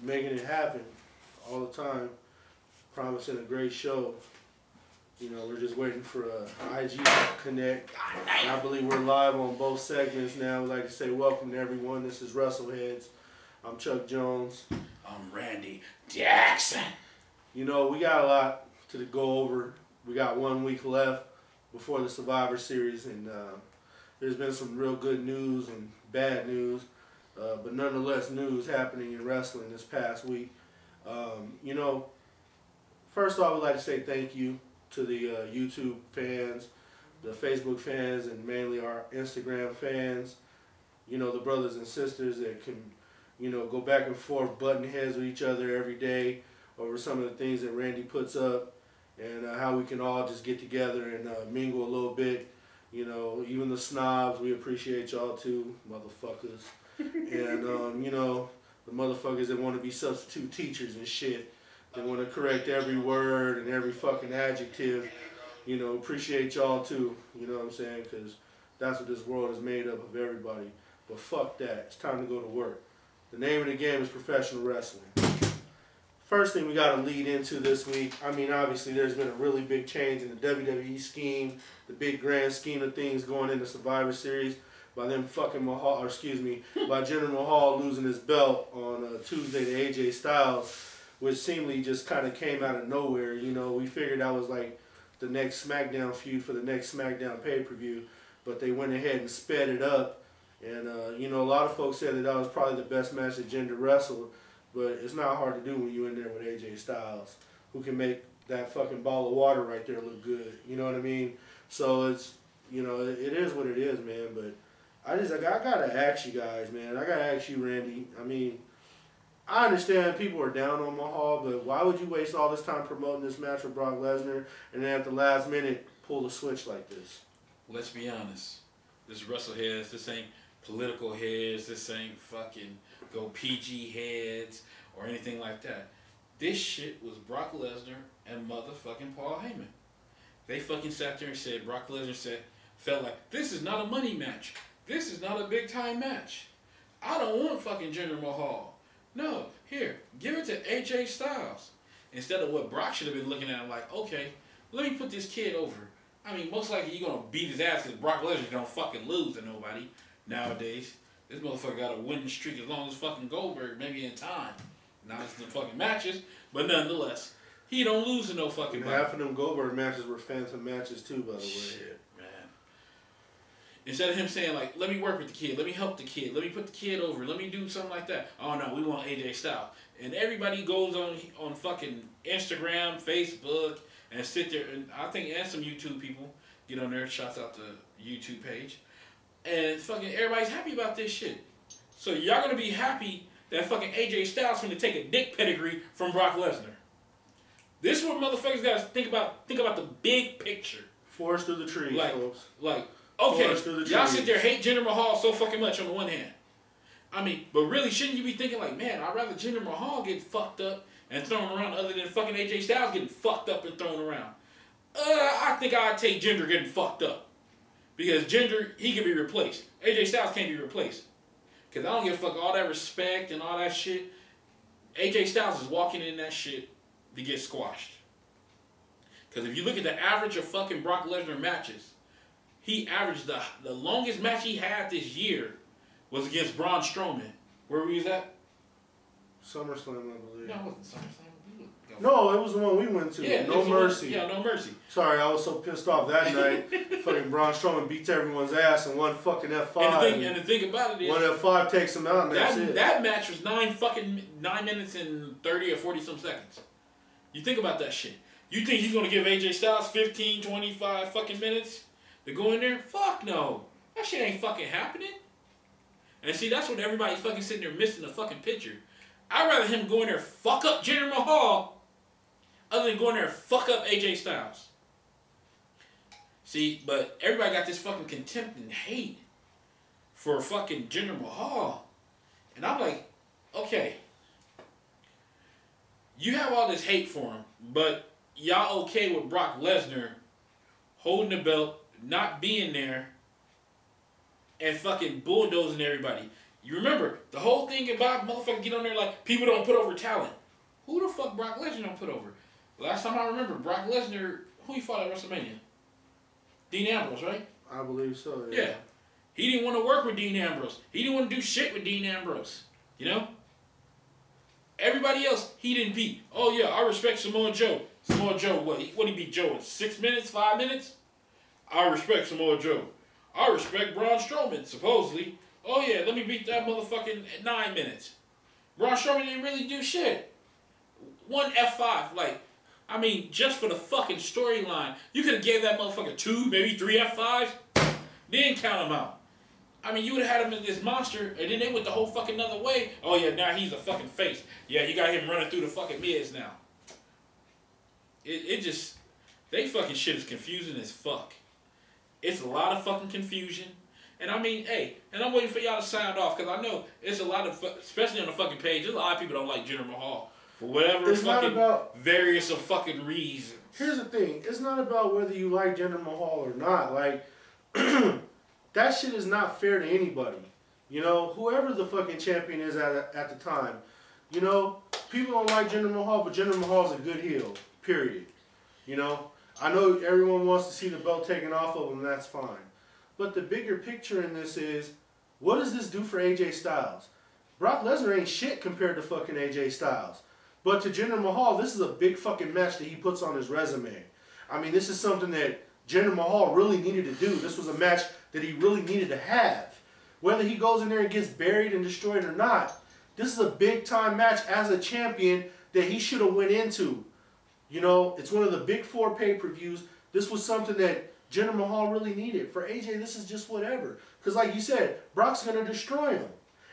making it happen all the time, promising a great show. You know, we're just waiting for a IG connect. And I believe we're live on both segments now. We'd like to say welcome to everyone. This is Wrestleheads. I'm Chuck Jones. I'm Randy Jackson. You know, we got a lot to go over. We got 1 week left before the Survivor Series, and there's been some real good news and bad news, but nonetheless news happening in wrestling this past week. You know, first off, we'd like to say thank you to the YouTube fans, the Facebook fans, and mainly our Instagram fans. You know, the brothers and sisters that can, you know, go back and forth, butting heads with each other every day over some of the things that Randy puts up, and how we can all just get together and mingle a little bit. You know, even the snobs, we appreciate y'all too, motherfuckers. And, you know, the motherfuckers that want to be substitute teachers and shit. They want to correct every word and every fucking adjective. You know, appreciate y'all too. You know what I'm saying? Because that's what this world is made up of, everybody. But fuck that. It's time to go to work. The name of the game is professional wrestling. First thing we got to lead into this week, I mean, obviously there's been a really big change in the WWE scheme, the big grand scheme of things going into Survivor Series by them fucking Mahal, or excuse me, by Jinder Mahal losing his belt on Tuesday to AJ Styles, which seemingly just kind of came out of nowhere. You know, we figured that was like the next SmackDown feud for the next SmackDown pay-per-view, but they went ahead and sped it up. And, you know, a lot of folks said that that was probably the best match that Jinder wrestled, but it's not hard to do when you're in there with AJ Styles, who can make that fucking ball of water right there look good. You know what I mean? So it's, you know, it is what it is, man. But I gotta ask you guys, man. I gotta ask you, Randy. I mean, I understand people are down on Mahal, but why would you waste all this time promoting this match with Brock Lesnar and then at the last minute pull the switch like this? Let's be honest. This Wrestleheads, this ain't political heads, this ain't fucking go PG heads or anything like that. This shit was Brock Lesnar and motherfucking Paul Heyman. They fucking sat there and said, Brock Lesnar felt like, this is not a money match. This is not a big time match. I don't want fucking Jinder Mahal. No, here, give it to AJ Styles. Instead of what Brock should have been looking at, like, okay, let me put this kid over. I mean, most likely you're going to beat his ass because Brock Lesnar don't fucking lose to nobody nowadays. This motherfucker got a winning streak as long as fucking Goldberg, maybe in time. Not as the fucking matches, but nonetheless, he don't lose to no fucking body. Half of them Goldberg matches were phantom matches too, by the way. Shit, man. Instead of him saying, like, let me work with the kid, let me help the kid, let me put the kid over, let me do something like that. Oh no, we want AJ Styles. And everybody goes on fucking Instagram, Facebook, and sit there, and I think, and some YouTube people get on there, shouts out the YouTube page. And fucking everybody's happy about this shit. So y'all gonna be happy that fucking AJ Styles gonna take a dick pedigree from Brock Lesnar. This is what motherfuckers gotta think about the big picture. Forest through the trees, folks. Like, okay, y'all sit there hate Jinder Mahal so fucking much on the one hand. I mean, but really shouldn't you be thinking like, man, I'd rather Jinder Mahal get fucked up and thrown around other than fucking AJ Styles getting fucked up and thrown around. I think I'd take Jinder getting fucked up. Because Jinder, he can be replaced. AJ Styles can't be replaced. Because I don't give a fuck all that respect and all that shit. AJ Styles is walking in that shit to get squashed. Because if you look at the average of fucking Brock Lesnar matches, he averaged the longest match he had this year was against Braun Strowman. Where were you at? SummerSlam, I believe. No, it wasn't SummerSlam. No, it was the one we went to. Yeah, No Mercy. Yeah, No Mercy. Sorry, I was so pissed off that night. Fucking Braun Strowman beats everyone's ass in one fucking F5. And the thing about it is, one F5 takes him out, and that's it. That match was 9 minutes and 30 or 40 some seconds. You think about that shit. You think he's gonna give AJ Styles 15, 25 fucking minutes to go in there? Fuck no. That shit ain't fucking happening. And see, that's what everybody's fucking sitting there missing the fucking picture. I'd rather him go in there fuck up Jinder Mahal other than going there and fuck up AJ Styles. See, but everybody got this fucking contempt and hate for fucking Jinder Mahal. And I'm like, okay, you have all this hate for him, but y'all okay with Brock Lesnar holding the belt, not being there, and fucking bulldozing everybody. You remember, the whole thing about motherfuckers get on there like, people don't put over talent. Who the fuck Brock Lesnar don't put over? Last time I remember, Brock Lesnar, who he fought at WrestleMania? Dean Ambrose, right? I believe so, Yeah. He didn't want to work with Dean Ambrose. He didn't want to do shit with Dean Ambrose. You know? Everybody else, he didn't beat. Oh, yeah, I respect Samoa Joe. Samoa Joe, what he beat Joe in 6 minutes, 5 minutes? I respect Samoa Joe. I respect Braun Strowman, supposedly. Oh, yeah, let me beat that motherfucking 9 minutes. Braun Strowman didn't really do shit. One F5, like, I mean, just for the fucking storyline, you could have gave that motherfucker 2, maybe 3 F5s. Then count him out. I mean, you would have had him in this monster, and then they went the whole fucking other way. Oh, yeah, now he's a fucking face. Yeah, you got him running through the fucking Miz now. It just, they fucking shit is confusing as fuck. It's a lot of fucking confusion. And I mean, hey, and I'm waiting for y'all to sign off, because I know it's a lot of, especially on the fucking page, there's a lot of people don't like Jinder Mahal. For whatever it's fucking not about, various of fucking reasons. Here's the thing. It's not about whether you like Jinder Mahal or not. Like, that shit is not fair to anybody. You know, whoever the fucking champion is at the time. You know, people don't like Jinder Mahal, but Jinder Mahal's a good heel. Period. You know, I know everyone wants to see the belt taken off of him, and that's fine. But the bigger picture in this is, what does this do for AJ Styles? Brock Lesnar ain't shit compared to fucking AJ Styles. But to Jinder Mahal, this is a big fucking match that he puts on his resume. I mean, this is something that Jinder Mahal really needed to do. This was a match that he really needed to have. Whether he goes in there and gets buried and destroyed or not, this is a big time match as a champion that he should have went into. You know, it's one of the big 4 pay-per-views. This was something that Jinder Mahal really needed. For AJ, this is just whatever. Because like you said, Brock's going to destroy him.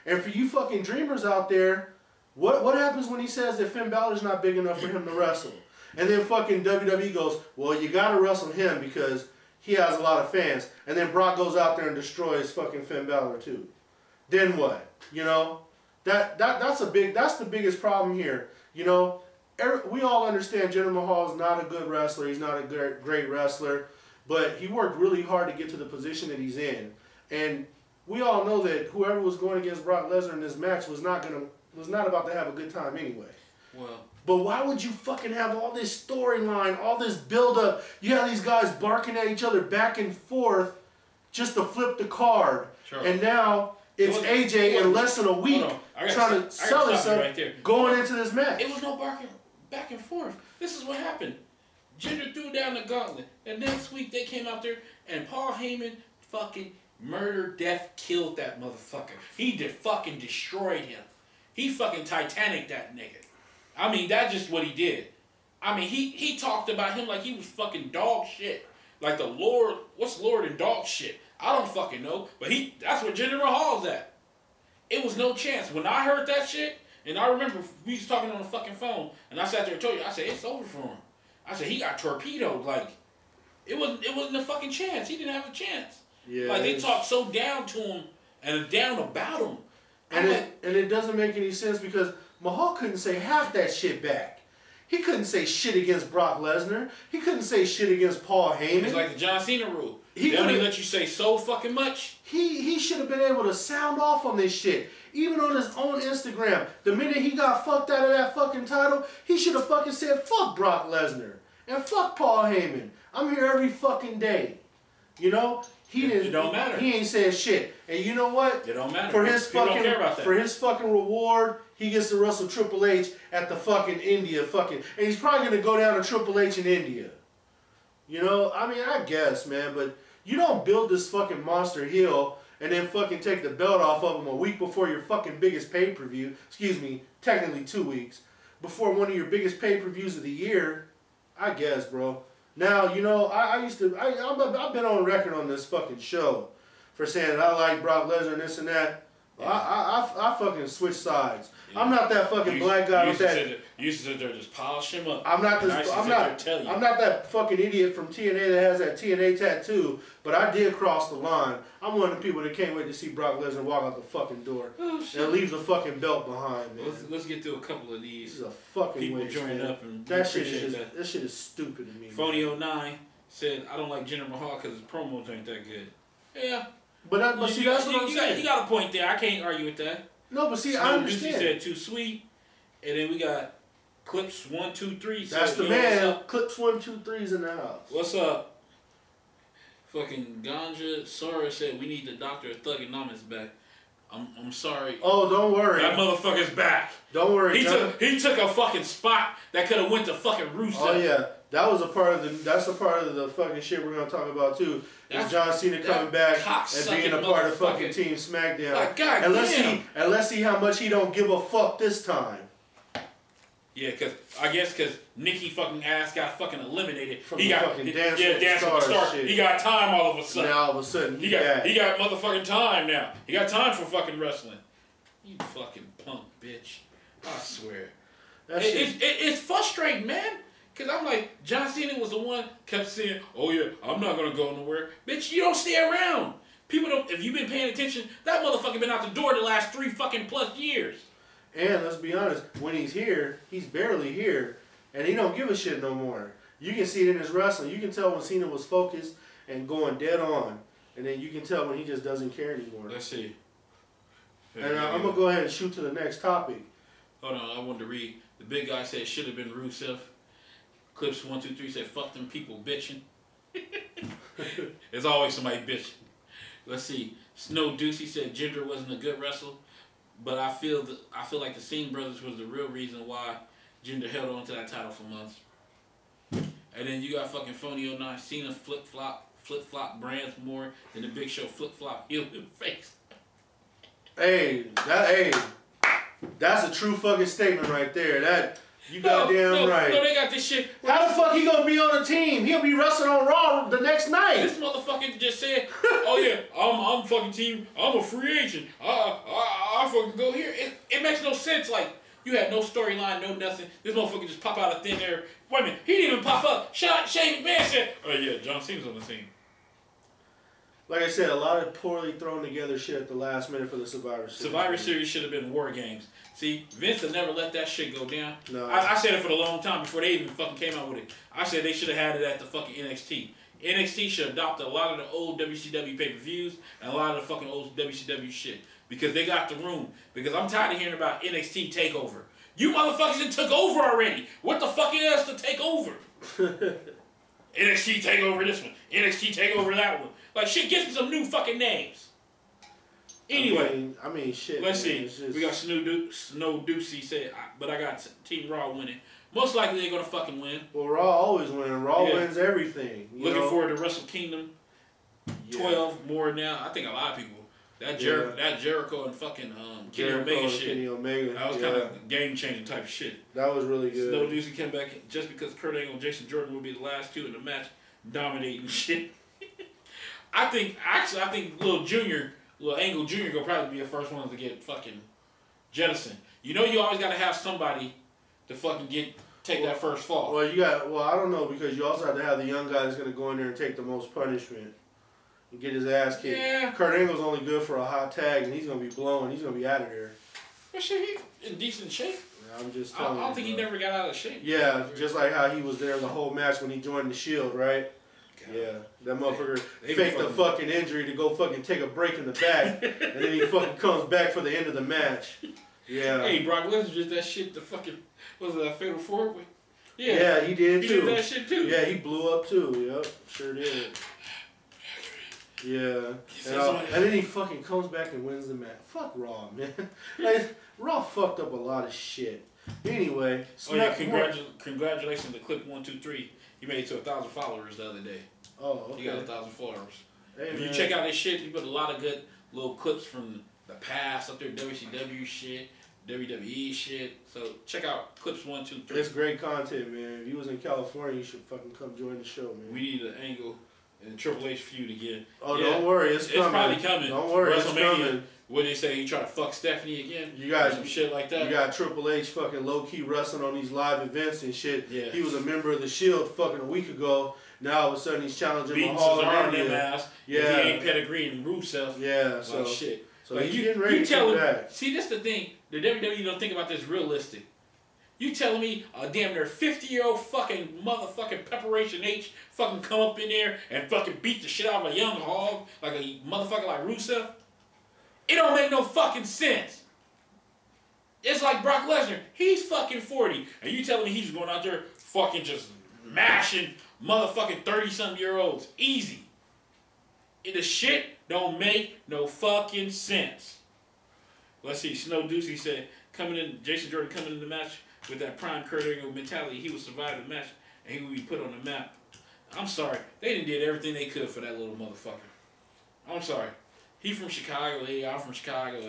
And for you fucking dreamers out there, what happens when he says that Finn Balor's not big enough for him to wrestle? And then fucking WWE goes, well, you got to wrestle him because he has a lot of fans. And then Brock goes out there and destroys fucking Finn Balor too. Then what? You know? That's the biggest problem here. You know, we all understand Jinder Mahal is not a good wrestler. He's not a great wrestler. But he worked really hard to get to the position that he's in. And we all know that whoever was going against Brock Lesnar in this match was not about to have a good time anyway. Well, but why would you fucking have all this storyline, all this build-up? You have these guys barking at each other back and forth just to flip the card. Charles. And now it's AJ in less than a week trying to sell himself going into this match. It was no barking back and forth. This is what happened. Jinder threw down the gauntlet. And next week they came out there and Paul Heyman fucking murdered, death, killed that motherfucker. He fucking destroyed him. He fucking Titanic that nigga. I mean, that's just what he did. I mean, he talked about him like he was fucking dog shit. Like the Lord, what's Lord and dog shit? I don't fucking know. But that's where Jinder Mahal's at. It was no chance. When I heard that shit, and I remember we was talking on the fucking phone, and I sat there and told you, I said, it's over for him. I said, he got torpedoed. Like, it wasn't a fucking chance. He didn't have a chance. Yeah, like, they talked so down to him and down about him. And it doesn't make any sense because Mahal couldn't say half that shit back. He couldn't say shit against Brock Lesnar. He couldn't say shit against Paul Heyman. It's like the John Cena rule. They only let you say so fucking much. He should have been able to sound off on this shit. Even on his own Instagram. The minute he got fucked out of that fucking title, he should have fucking said, fuck Brock Lesnar. And fuck Paul Heyman. I'm here every fucking day. You know? It don't matter. He ain't saying shit. And you know what? It don't matter. For his People fucking, don't care about that. For his fucking reward, he gets to wrestle Triple H at the fucking India fucking. And he's probably going to go down to Triple H in India. You know? I mean, I guess, man. But you don't build this fucking monster heel and then fucking take the belt off of him a week before your fucking biggest pay-per-view. Excuse me, technically 2 weeks. Before one of your biggest pay-per-views of the year. I guess, bro. Now, you know, I've been on record on this fucking show for saying that I like Brock Lesnar and this and that. Yeah. I fucking switch sides. Yeah. I'm not that fucking black guy with that. You used to sit there just polish him up. I'm not that fucking idiot from TNA that has that TNA tattoo, but I did cross the line. I'm one of the people that can't wait to see Brock Lesnar walk out the fucking door and leave the fucking belt behind, man. Let's get through a couple of these. This is a fucking people waste, joining man. up and that shit is stupid to me. Phony09 said, I don't like Jinder Mahal because his promos ain't that good. Yeah. But see, that's what I'm saying. You got a point there. I can't argue with that. No, but see, I understand. Juicy said too sweet, and then we got Clips 1 2 3. That's the man. Clips 1 2 3's in the house. What's up? Fucking Ganja Sora said we need the Doctor of Thugonomics back. I'm sorry. Oh, don't worry. That motherfucker's back. Don't worry. He took a fucking spot that could have went to fucking Rusev. Oh yeah, that was a part of the. That's a part of the fucking shit we're gonna talk about too. Is John Cena coming back and being a part of fucking Team SmackDown. Like, God and damn. let's see how much he don't give a fuck this time. Yeah, because Nikki fucking ass got fucking eliminated. From the fucking Dance with the Stars shit. He got time all of a sudden. Now all of a sudden he got motherfucking time now. He got time for fucking wrestling. You fucking punk bitch. I swear. It's frustrating, man. Because I'm like, John Cena was the one kept saying, oh yeah, I'm not going to go nowhere. Bitch, you don't stay around. People don't, if you've been paying attention, that motherfucker been out the door the last 3 fucking plus years. And let's be honest, when he's here, he's barely here. And he don't give a shit no more. You can see it in his wrestling. You can tell when Cena was focused and going dead on. And then you can tell when he just doesn't care anymore. Let's see. And I'm going to go ahead and shoot to the next topic. Hold on, I wanted to read. The big guy said it should have been Rusev. Clips 1 2 3 said fuck them people bitching. There's always somebody bitching. Let's see. Snow Deucey said Jinder wasn't a good wrestler. But I feel like the Singh brothers was the real reason why Jinder held on to that title for months. And then you got fucking Phony 09, Cena flip flop brands more than the Big Show flip flop heel in face. That's a true fucking statement right there. That you goddamn right. No, they got this shit. How the fuck he gonna be on the team? He'll be wrestling on Raw the next night. This motherfucker just said, "Oh yeah, I'm fucking team. I'm a free agent. I fucking go here." It makes no sense. Like you had no storyline, no nothing. This motherfucker just pop out of thin air. Wait a minute, he didn't even pop up. Shane McMahon said, "Oh yeah, John Cena's on the team." Like I said, a lot of poorly thrown together shit at the last minute for the Survivor Series. Survivor Series should have been War Games. See, Vince had never let that shit go down. No. I said it for a long time before they even fucking came out with it. I said they should have had it at the fucking NXT. NXT should adopt a lot of the old WCW pay-per-views and a lot of the fucking old WCW shit. Because they got the room. Because I'm tired of hearing about NXT Takeover. You motherfuckers done took over already. What the fuck else to take over? NXT Takeover this one. NXT Takeover that one. Like, shit, get me some new fucking names. Anyway. I mean shit. Let's see. We got Snow Deucey said, but I got Team Raw winning. Most likely they're going to fucking win. Well, Raw always wins. Raw wins everything. Looking forward to Wrestle Kingdom 12 more now. I think a lot of people. That Jericho and fucking Kenny Omega shit. Kenny Omega. That was kind of game-changing type of shit. That was really good. Snow Deucey came back just because Kurt Angle and Jason Jordan will be the last two in the match dominating shit. I think Little Angle Jr. will probably be the first one to get fucking jettisoned. You know you always got to have somebody to fucking take that first fall. Well, I don't know, because you also have to have the young guy that's going to go in there and take the most punishment and get his ass kicked. Yeah. Kurt Angle's only good for a hot tag, and he's going to be blowing. He's going to be out of there. But shit, he's in decent shape. Yeah, I'm just telling you. I don't think he never got out of shape. Yeah, just like how he was there the whole match when he joined the Shield, right? God. Yeah, that motherfucker faked a fucking injury to go fucking take a break in the back, and then he fucking comes back for the end of the match. Yeah. Hey, Brock Lesnar did that shit. The fucking was it a Fatal 4-Way? Yeah. Yeah, he did too. He did that shit too. Yeah, he blew up too. Yep, sure did. Yeah. And then he fucking comes back and wins the match. Fuck Raw, man. Like, Raw fucked up a lot of shit. Anyway. Congratulations to Clip 1 2 3. He made it to 1,000 followers the other day. Oh, okay. He got 1,000 followers. Hey, if you check out his shit, he put a lot of good little clips from the past up there, WCW shit, WWE shit. So check out Clips 1 2 3. It's great content, man. If you was in California, you should fucking come join the show, man. We need an Angle and Triple H feud again. Oh, yeah. Don't worry, it's coming. It's probably coming. Don't worry, it's coming. What they say? He tried to fuck Stephanie again? You got some shit like that. You got Triple H fucking low key wrestling on these live events and shit. Yeah. He was a member of the Shield fucking a week ago. Now all of a sudden he's challenging Mahal and ass. Yeah. If he ain't Pedigree and Rusev. Yeah. So shit. So like he's getting ready to come back. See, this the thing. The WWE don't think about this realistic. You telling me a damn near 50-year-old fucking motherfucking Preparation H fucking come up in there and fucking beat the shit out of a young hog like a motherfucker like Rusev? It don't make no fucking sense. It's like Brock Lesnar. He's fucking 40. And you telling me he's going out there fucking just mashing motherfucking 30-something-year-olds. Easy. The shit don't make no fucking sense. Let's see. Snow Deucey said, Jason Jordan coming in the match with that prime Kurt Angle mentality, he would survive the match and he would be put on the map. I'm sorry. They done did everything they could for that little motherfucker. I'm sorry. He from Chicago, I'm from Chicago,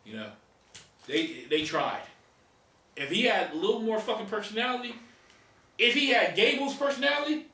you know. They tried. If he had a little more fucking personality, if he had Gable's personality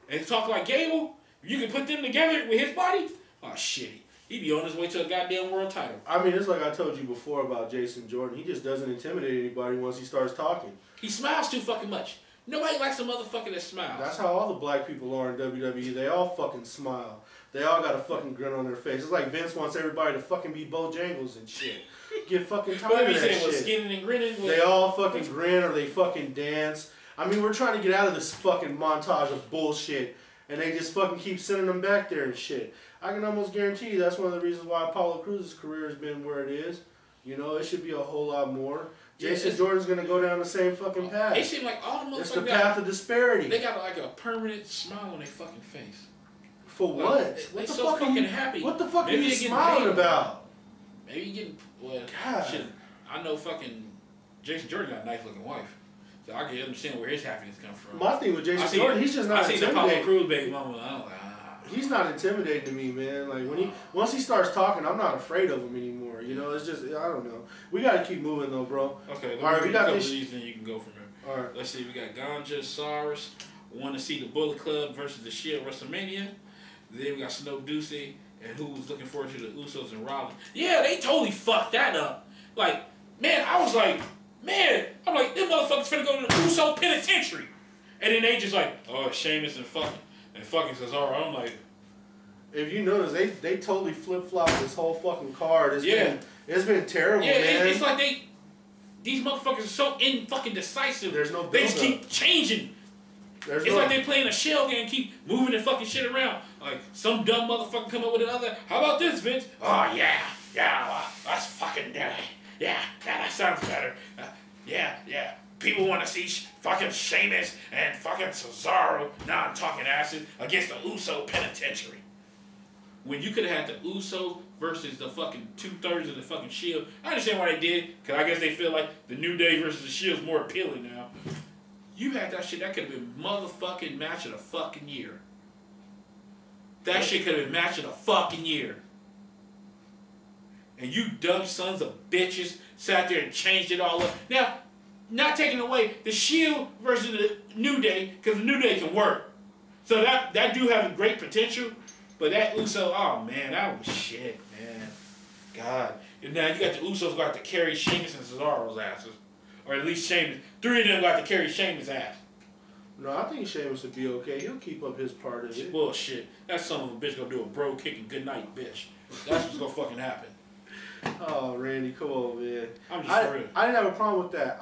and talk like Gable, you can put them together with his body, oh shit. He'd be on his way to a goddamn world title. I mean, it's like I told you before about Jason Jordan. He just doesn't intimidate anybody once he starts talking. He smiles too fucking much. Nobody likes a motherfucker that smiles. That's how all the black people are in WWE. They all fucking smile. They all got a fucking grin on their face. It's like Vince wants everybody to fucking be Bojangles and shit. Get fucking tired of that shit. Skinning and grinning? They all fucking grin or they fucking dance. I mean, we're trying to get out of this fucking montage of bullshit. And they just fucking keep sending them back there and shit. I can almost guarantee you that's one of the reasons why Apollo Cruz's career has been where it is. You know, it should be a whole lot more. Jason Jordan's going to go down the same fucking path. It seems like all the motherfuckers... It's the path of disparity. They got like a permanent smile on their fucking face. For what? They're so fucking happy. What the fuck are you smiling about? Maybe you getting... Well, God. Shit. I know fucking Jason Jordan got a nice looking wife. So I can understand where his happiness comes from. My thing with Jason Jordan, he's just not intimidating. I see the Apollo Crews baby mama. I'm like, he's not intimidating to me, man. Like once he starts talking, I'm not afraid of him anymore. You know, it's just I don't know. We gotta keep moving though, bro. Okay, all right, we got this. These, then you can go from there. All right, let's see. We got Ganja Cyrus. Want to see the Bullet Club versus the Shield WrestleMania. Then we got Snow Deucey and who was looking forward to the Usos and Rollins. Yeah, they totally fucked that up. Like, man, I was like, man, I'm like, them motherfuckers finna go to the Uso penitentiary. And then they just like, oh, Sheamus and fucking Cesaro. I'm like, if you notice, they totally flip-flopped this whole fucking card. It's been terrible, man. It's like these motherfuckers are so fucking decisive. There's no build-up. They just keep changing. It's like they playing a shell game, keep moving the fucking shit around. Like some dumb motherfucker come up with another. How about this, Vince? Oh yeah, that's fucking dirty. Yeah, that sounds better. Yeah. People want to see fucking Sheamus and fucking Cesaro. Now I'm talking acid against the Uso penitentiary. When you could have had the Uso versus the fucking 2/3 of the fucking Shield. I understand why they did, because I guess they feel like the New Day versus the Shield is more appealing now. You had that shit, that could have been motherfucking match of the fucking year. That shit could have been match of the fucking year. And you dumb sons of bitches sat there and changed it all up. Now, not taking away the Shield versus the New Day, because the New Day can work. So that do have a great potential. But that Uso, oh man, that was shit, man. God. And now you got the Usos got to carry Sheamus and Cesaro's asses. Or at least Sheamus. 3 of them got to carry Sheamus' ass. No, I think Sheamus would be okay. He'll keep up his part of it. Bullshit. That son of a bitch gonna do a bro kick and good night, bitch. That's what's gonna fucking happen. Oh, Randy, come on, man. I'm just real. I didn't have a problem with that.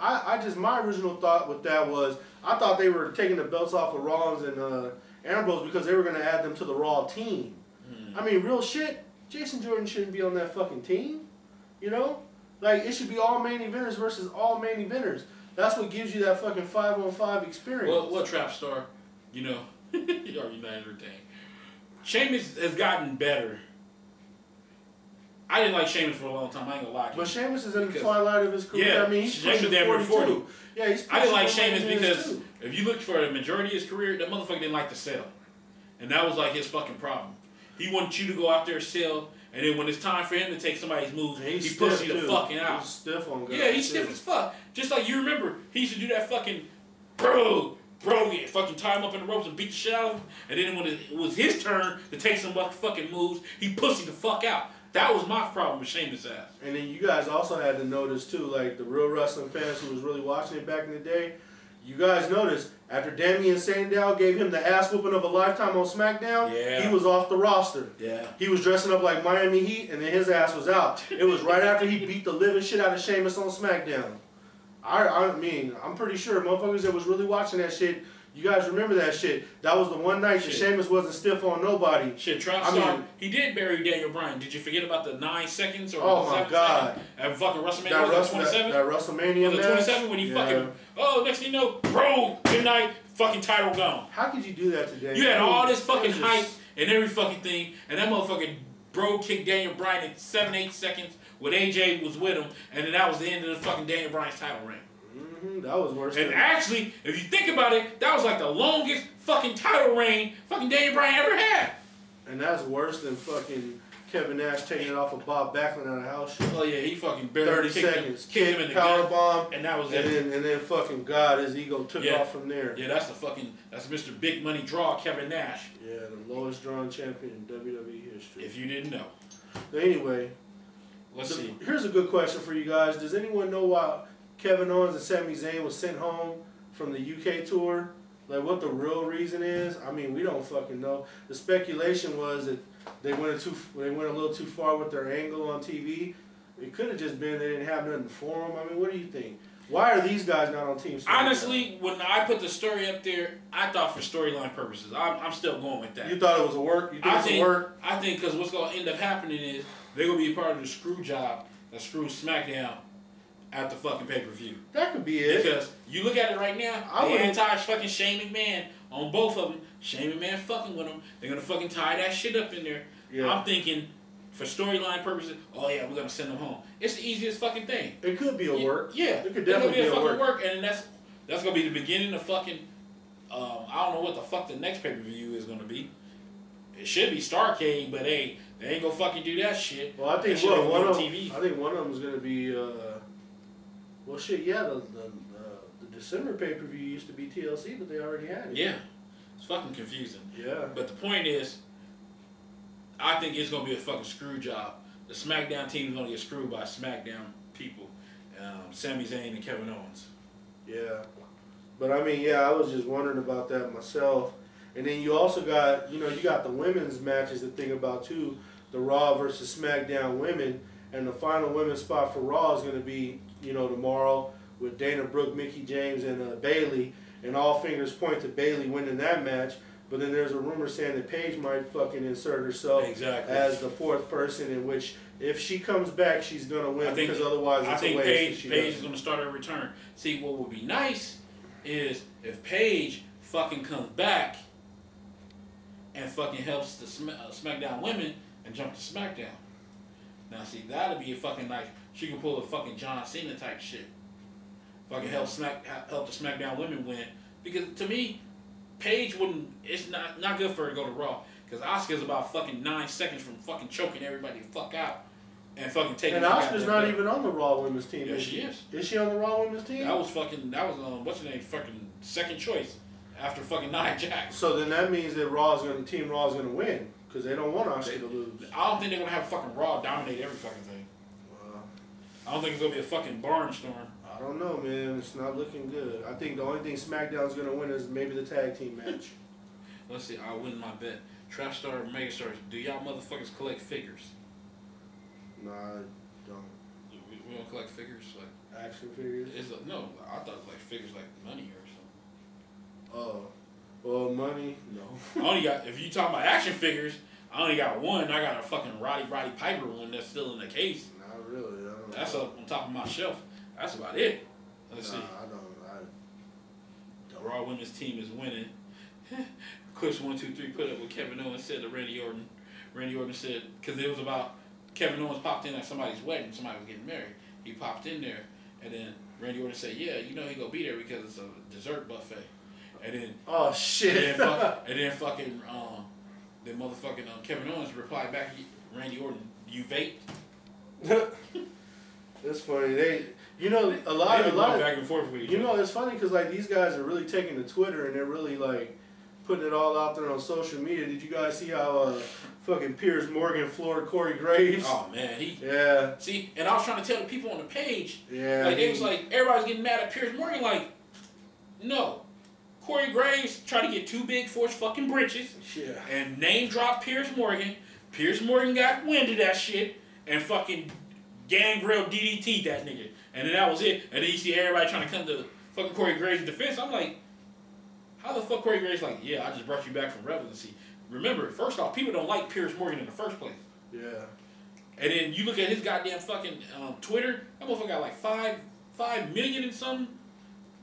My original thought with that was, I thought they were taking the belts off of Rollins and Ambrose because they were going to add them to the Raw team. I mean, real shit, Jason Jordan shouldn't be on that fucking team. You know? Like, it should be all main eventers versus all main eventers. That's what gives you that fucking 5-on-5 experience. Well, Trap Star, you know, you already not entertained. Sheamus has gotten better. I didn't like Sheamus for a long time. I ain't gonna lie to you. But Sheamus is in the twilight of his career. Yeah, I mean, he's pushing damn near 40. Yeah, he's I didn't like Sheamus because if you looked for the majority of his career, that motherfucker didn't like to sell. And that was like his fucking problem. He wanted you to go out there and sell, and then when it's time for him to take somebody's moves, he pushes you the fucking out. He's stiff on guys. Yeah, he's stiff as fuck. Just like you remember, he used to do that fucking bro, fucking tie him up in the ropes and beat the shit out of him. And then when it was his turn to take some fucking moves, he pussied the fuck out. That was my problem with Sheamus' ass. And then you guys also had to notice too, like the real wrestling fans who was really watching it back in the day, you guys noticed after Damian Sandow gave him the ass whooping of a lifetime on SmackDown, he was off the roster. Yeah. He was dressing up like Miami Heat and then his ass was out. It was right after he beat the living shit out of Sheamus on SmackDown. I mean, I'm pretty sure motherfuckers that was really watching that shit, you guys remember that shit. That was the one night that Sheamus wasn't stiff on nobody. Shit, Trapstar, he did bury Daniel Bryan. Did you forget about the 9 seconds or 7 seconds at fucking WrestleMania? Was it 27? That WrestleMania was it 27 when he fucking, next thing you know, bro, good night, fucking title gone. How could you do that today? You had all this fucking hype and every fucking thing, and that motherfucking bro kicked Daniel Bryan in 7-8 seconds when AJ was with him, and then that was the end of the fucking Daniel Bryan's title reign. That was worse. And actually, if you think about it, that was like the longest fucking title reign fucking Daniel Bryan ever had. And that's worse than fucking Kevin Nash taking it off of Bob Backlund out of house shit. Oh yeah, he fucking barely 30 seconds, kicked him in the power bomb, and that was it. And then fucking God, his ego took off from there. Yeah, that's Mr. Big Money Draw, Kevin Nash. Yeah, the lowest drawn champion in WWE history. If you didn't know. But anyway, let's see. Here's a good question for you guys. Does anyone know why Kevin Owens and Sami Zayn was sent home from the UK tour? Like, what the real reason is? I mean, we don't fucking know. The speculation was that they went a little too far with their angle on TV. It could have just been they didn't have nothing for them. I mean, what do you think? Why are these guys not on Team SmackDown? Honestly, when I put the story up there, I thought for storyline purposes. I'm still going with that. You thought it was a work? You think it's a work? I think because what's going to end up happening is they're going to be a part of the screw job that screws SmackDown at the fucking pay-per-view. That could be it. Because you look at it right now, the anti-fucking Shane McMahon on both of them. Shane McMahon fucking with them. They're going to fucking tie that shit up in there. Yeah. I'm thinking, for storyline purposes, oh yeah, we're going to send them home. It's the easiest fucking thing. It could be a work. Yeah. It could definitely be a fucking work. And that's going to be the beginning of fucking, I don't know what the fuck the next pay-per-view is going to be. It should be Starrcade, but hey, they ain't going to fucking do that shit. Well, I think one of them is going to be... well, shit, yeah, the December pay-per-view used to be TLC, but they already had it. Yeah. It's fucking confusing. Yeah. But the point is, I think it's going to be a fucking screw job. The SmackDown team is going to get screwed by SmackDown people. Sami Zayn and Kevin Owens. Yeah. But, I mean, yeah, I was just wondering about that myself. And then you also got, you got the women's matches to think about, too. The Raw versus SmackDown women. And the final women's spot for Raw is going to be, tomorrow with Dana Brooke, Mickie James, and Bayley. And all fingers point to Bayley winning that match. But then there's a rumor saying that Paige might fucking insert herself as the fourth person, in which if she comes back, she's going to win, because otherwise it's a waste. Paige is going to start her return. See, what would be nice is if Paige fucking comes back and fucking helps the SmackDown women and jump to SmackDown. Now, see, that'd be a fucking nice. She can pull a fucking John Cena type shit. Fucking help the SmackDown women win. Because to me, Paige wouldn't. It's not good for her to go to Raw. Because Asuka's about fucking 9 seconds from fucking choking everybody the fuck out and fucking taking. And Asuka's not even on the Raw women's team. Yeah, she is. Is she on the Raw women's team? That was what's her name? Fucking second choice after fucking Nia Jax. So then that means that Team Raw is gonna win. Because they don't want Asuka to lose. I don't think they're going to have fucking Raw dominate every fucking thing. I don't think it's going to be a fucking barnstorm. I don't know, man. It's not looking good. I think the only thing SmackDown's going to win is maybe the tag team match. Let's see. I'll win my bet. Trapstar, Megastars, do y'all motherfuckers collect figures? Nah, I don't. We don't collect figures? Like action figures? No, I thought it was like figures like money or something. Oh. Well, money? No. I only got, if you talking about action figures, I only got one. I got a fucking Roddy Piper one that's still in the case. Not really. That's up on top of my shelf. That's about it. Let's see. I don't. The Raw women's team is winning. Clips 1, 2, 3 put up what Kevin Owens said to Randy Orton. Randy Orton said, because it was about Kevin Owens popped in at somebody's wedding. Somebody was getting married. He popped in there, and then Randy Orton said, "Yeah, he gonna be there because it's a dessert buffet." And then oh shit. And then fucking Kevin Owens replied back, Randy Orton, "You vape?" It's funny. A lot of back and forth with each other. It's funny because like these guys are really taking to Twitter and they're really like putting it all out there on social media. Did you guys see how fucking Piers Morgan floored Corey Graves? Oh man, yeah. See, and I was trying to tell the people on the page. Yeah. Like it was like everybody's getting mad at Piers Morgan. Like, no. Corey Graves tried to get too big for his fucking britches. Yeah. And name dropped Piers Morgan. Piers Morgan got wind of that shit and fucking gangrel DDT that nigga. and then that was it. And then you see everybody trying to come to fucking Corey Graves' defense. I'm like, how the fuck Corey Graves like, yeah, I just brought you back from relevancy. Remember, first off, people don't like Pierce Morgan in the first place. Yeah. And then you look at his goddamn fucking Twitter. That motherfucker got like 5 million and something.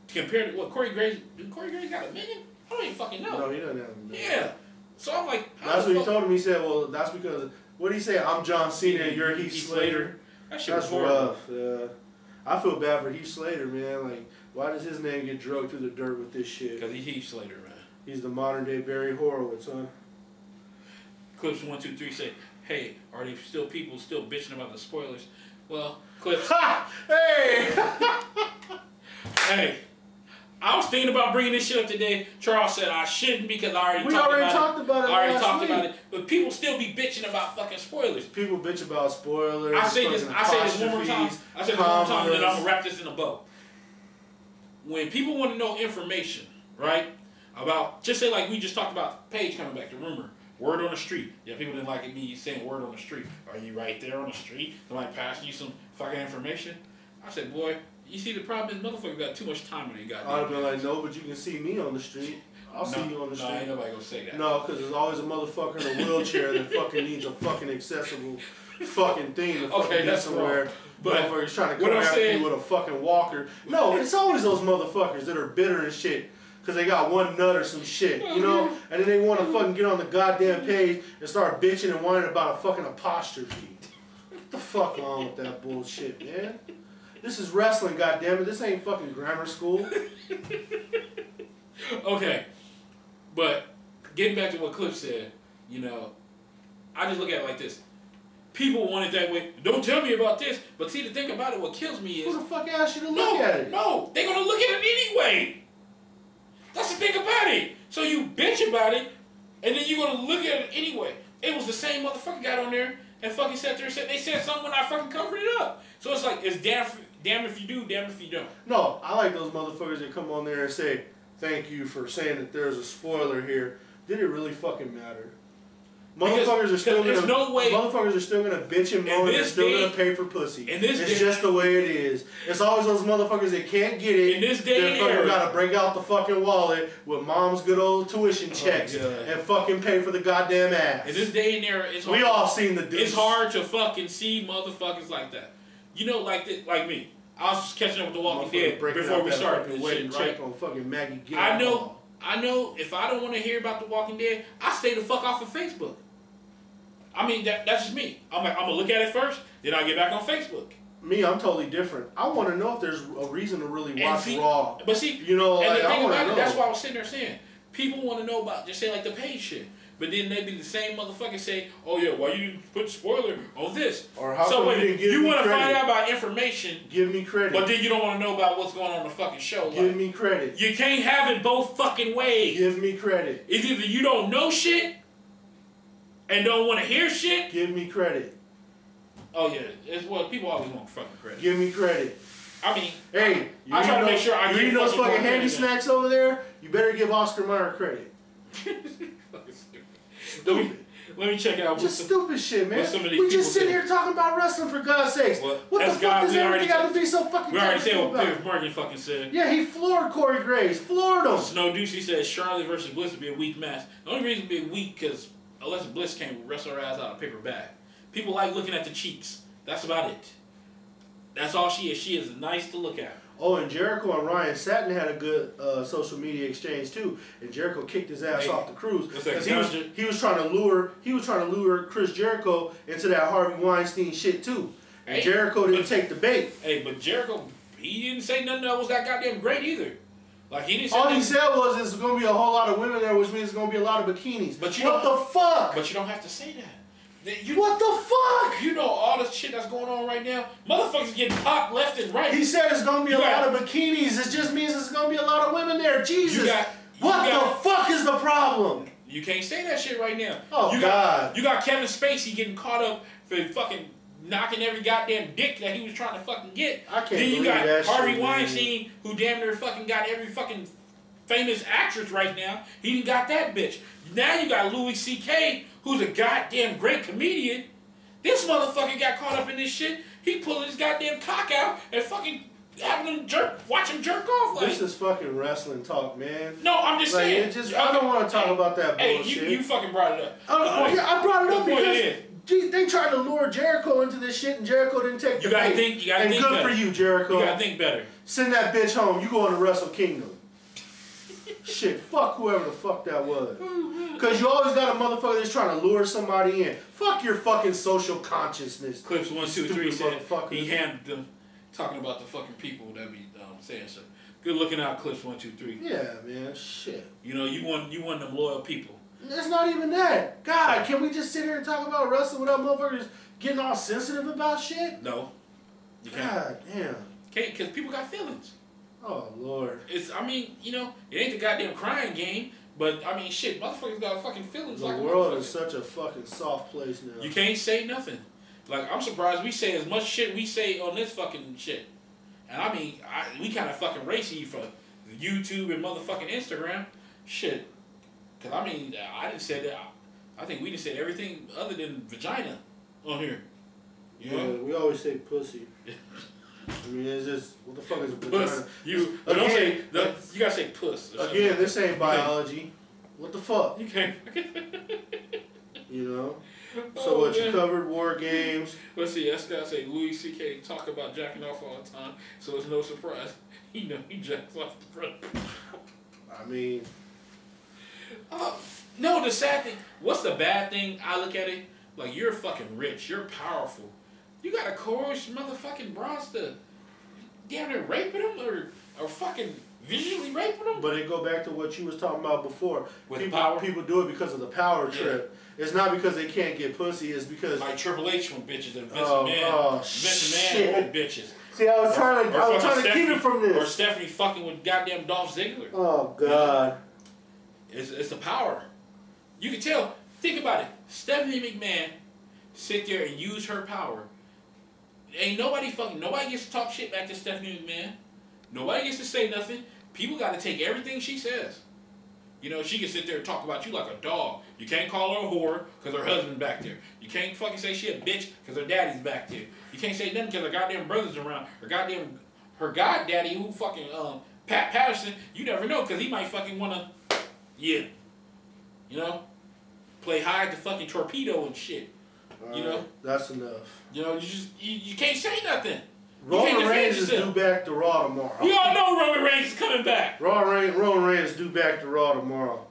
Compared to what Corey Graves? Did Corey Graves got 1 million? I don't even fucking know. No, he doesn't have 1 million. Yeah. So I'm like, that's what he told him. He said, well, that's because, what did he say? I'm John Cena and you're Heath Slater. That shit was rough. I feel bad for Heath Slater, man. Like, why does his name get drugged through the dirt with this shit? Because he's Heath Slater, man. He's the modern day Barry Horowitz, huh? Clips 1, 2, 3 say, hey, are there still people still bitching about the spoilers? Well, Clips. Ha! Hey! Hey. I was thinking about bringing this shit up today. Charles said I shouldn't because I already talked about it. I already talked about it. But people still be bitching about fucking spoilers. People bitch about spoilers. I say this one more time. I say this one more time, and then I'm gonna wrap this in a bow. When people want to know information, right? About, just say like we just talked about Paige coming back, the rumor. Word on the street. Yeah, people didn't like me saying word on the street. Are you right there on the street? Somebody passing you some fucking information? I said, boy, you see the problem is motherfuckers got too much time when they got. I'd be like, no, but you can see me on the street. I'll see you on the street. No, ain't nobody gonna say that. No, because there's always a motherfucker in a wheelchair that fucking needs a fucking accessible fucking thing to fucking get somewhere. Wrong. But motherfuckers trying to come after you with a fucking walker. No, it's always those motherfuckers that are bitter and shit. Because they got one nut or some shit, you know? And then they want to fucking get on the goddamn page and start bitching and whining about a fucking apostrophe. Get the fuck on with that bullshit, man. This is wrestling, goddammit. This ain't fucking grammar school. Okay. But getting back to what Cliff said, you know, I just look at it like this. People want it that way. Don't tell me about this. But see, the thing about it, what kills me is... Who the fuck asked you to look at it? No, they're going to look at it anyway. That's the thing about it. So you bitch about it, and then you're going to look at it anyway. It was the same motherfucker got on there and fucking sat there and said, they said something when I fucking covered it up. So it's like, it's damn if you do, damn if you don't. No, I like those motherfuckers that come on there and say, thank you for saying that there's a spoiler here. Did it really fucking matter? Motherfuckers are still gonna. No way. Motherfuckers are still gonna bitch and moan and they're still gonna pay for pussy. It's just the way it is. It's always those motherfuckers that can't get it. In this day and fucking gotta break out the fucking wallet with mom's good old tuition checks and fucking pay for the goddamn ass. In this day and era, it's hard. We all seen the dudes. It's hard to fucking see motherfuckers like that. You know, like me. I was just catching up with The Walking Dead before we started this shit, right? On fucking Maggie I know. If I don't want to hear about The Walking Dead, I stay the fuck off of Facebook. I mean, that's just me. I'm going to look at it first, then I'll get back on Facebook. Me, I'm totally different. I want to know if there's a reason to really watch Raw. But see, you know, and like, the thing about it, that's why I was sitting there saying, people want to know about, just say like the Paige shit. But then they be the same motherfucker say, oh yeah, why you didn't put spoiler on this? Or how come you didn't give me credit? You want to find out about information. Give me credit. But then you don't want to know about what's going on in the fucking show. Give me credit. You can't have it both fucking ways. Give me credit. It's either you don't know shit and don't want to hear shit. Give me credit. Oh yeah, it's what people always want fucking credit. Give me credit. I mean, hey, I try to make sure I give those fucking handy snacks over there. You better give Oscar Mayer credit. Stupid. Let me check out. Just stupid shit, man. We just sitting here talking about wrestling for God's sakes. What the fuck does everything have to be so fucking? We already said what Pierce Morgan fucking said. Yeah, he floored Corey Graves. Floored him. Snow Deucey says Charlotte versus Bliss would be a weak match. The only reason it'd be weak because unless Bliss can't wrestle her ass out of a paper bag. People like looking at the cheeks. That's about it. That's all she is. She is nice to look at. Oh, and Jericho and Ryan Satin had a good social media exchange too. And Jericho kicked his ass off the cruise because he was trying to lure Chris Jericho into that Harvey Weinstein shit too. And Jericho didn't take the bait. Hey, but Jericho, he didn't say nothing that was that goddamn great either. Like he didn't say all he said was there's going to be a whole lot of women there, which means there's going to be a lot of bikinis. But what the fuck? But you don't have to say that. What the fuck? You know all the shit that's going on right now? Motherfuckers getting popped left and right. He said it's going to be a lot of bikinis. It just means there's going to be a lot of women there. Jesus. What the fuck is the problem? You can't say that shit right now. Oh, God. You got Kevin Spacey getting caught up for fucking knocking every goddamn dick that he was trying to fucking get. I can't Then you believe got that Harvey shit, Weinstein, who damn near fucking got every fucking famous actress right now. He didn't got that bitch. Now you got Louis C.K., who's a goddamn great comedian. This motherfucker got caught up in this shit. He pulling his goddamn cock out and fucking having him watch him jerk off. Like, this is fucking wrestling talk, man. No, I'm just saying. I don't want to talk about that bullshit. Hey, you fucking brought it up. I brought it up because they tried to lure Jericho into this shit, and Jericho didn't take the bait. You gotta think good better. for you, Jericho. You gotta think better. Send that bitch home. You going to Wrestle Kingdom. Shit, fuck whoever the fuck that was. Because you always got a motherfucker that's trying to lure somebody in. Fuck your fucking social consciousness. Clips 1, 2, 3 said he handled them talking about the fucking people that be saying so. Good looking out, Clips 1, 2, 3. Yeah, man, shit. You know, you want them loyal people. It's not even that. God, can we just sit here and talk about wrestling without motherfuckers getting all sensitive about shit? No. You can't. God damn. Can't, because people got feelings. Oh, Lord. I mean, you know, it ain't the goddamn crying game, but, I mean, shit, motherfuckers got fucking feelings. The world is such a fucking soft place now. You can't say nothing. Like, I'm surprised we say as much shit we say on this fucking shit. And, I mean, we kind of fucking racy for YouTube and motherfucking Instagram. Shit. Because, I mean, I didn't say that. I think we didn't say everything other than vagina on here. You know? Yeah, we always say pussy. I mean, it's just, what the fuck is a puss. vagina? Don't say, you gotta say puss. Again, this ain't biology. What the fuck? You can't. You know? So what, you covered War Games. Let's see, that's gotta say Louis C.K. talk about jacking off all the time, so it's no surprise. He jacks off the front. I mean... no, the sad thing, what's the bad thing? I look at it, like, you're fucking rich, you're powerful. You gotta coerce motherfucking bras to damn near raping them or fucking visually raping them? But it go back to what you was talking about before. With power? People do it because of the power trip. It's not because they can't get pussy, it's because... Like Triple H with bitches and Vince McMahon with bitches. See, I was trying to keep it from this. Or Stephanie fucking with goddamn Dolph Ziggler. Oh, God. It's the power. You can tell. Think about it. Stephanie McMahon sit there and use her power. Ain't nobody gets to talk shit back to Stephanie McMahon. Nobody gets to say nothing. People got to take everything she says. You know, she can sit there and talk about you like a dog. You can't call her a whore because her husband's back there. You can't fucking say she a bitch because her daddy's back there. You can't say nothing because her goddamn brother's around. Her goddaddy who fucking, Pat Patterson, you never know because he might fucking want to, you know, play hide the fucking torpedo and shit. You know? That's enough. You know, you can't say nothing. Roman Reigns is due back to Raw tomorrow. We all know Roman Reigns is coming back. Roman Reigns is due back to Raw tomorrow.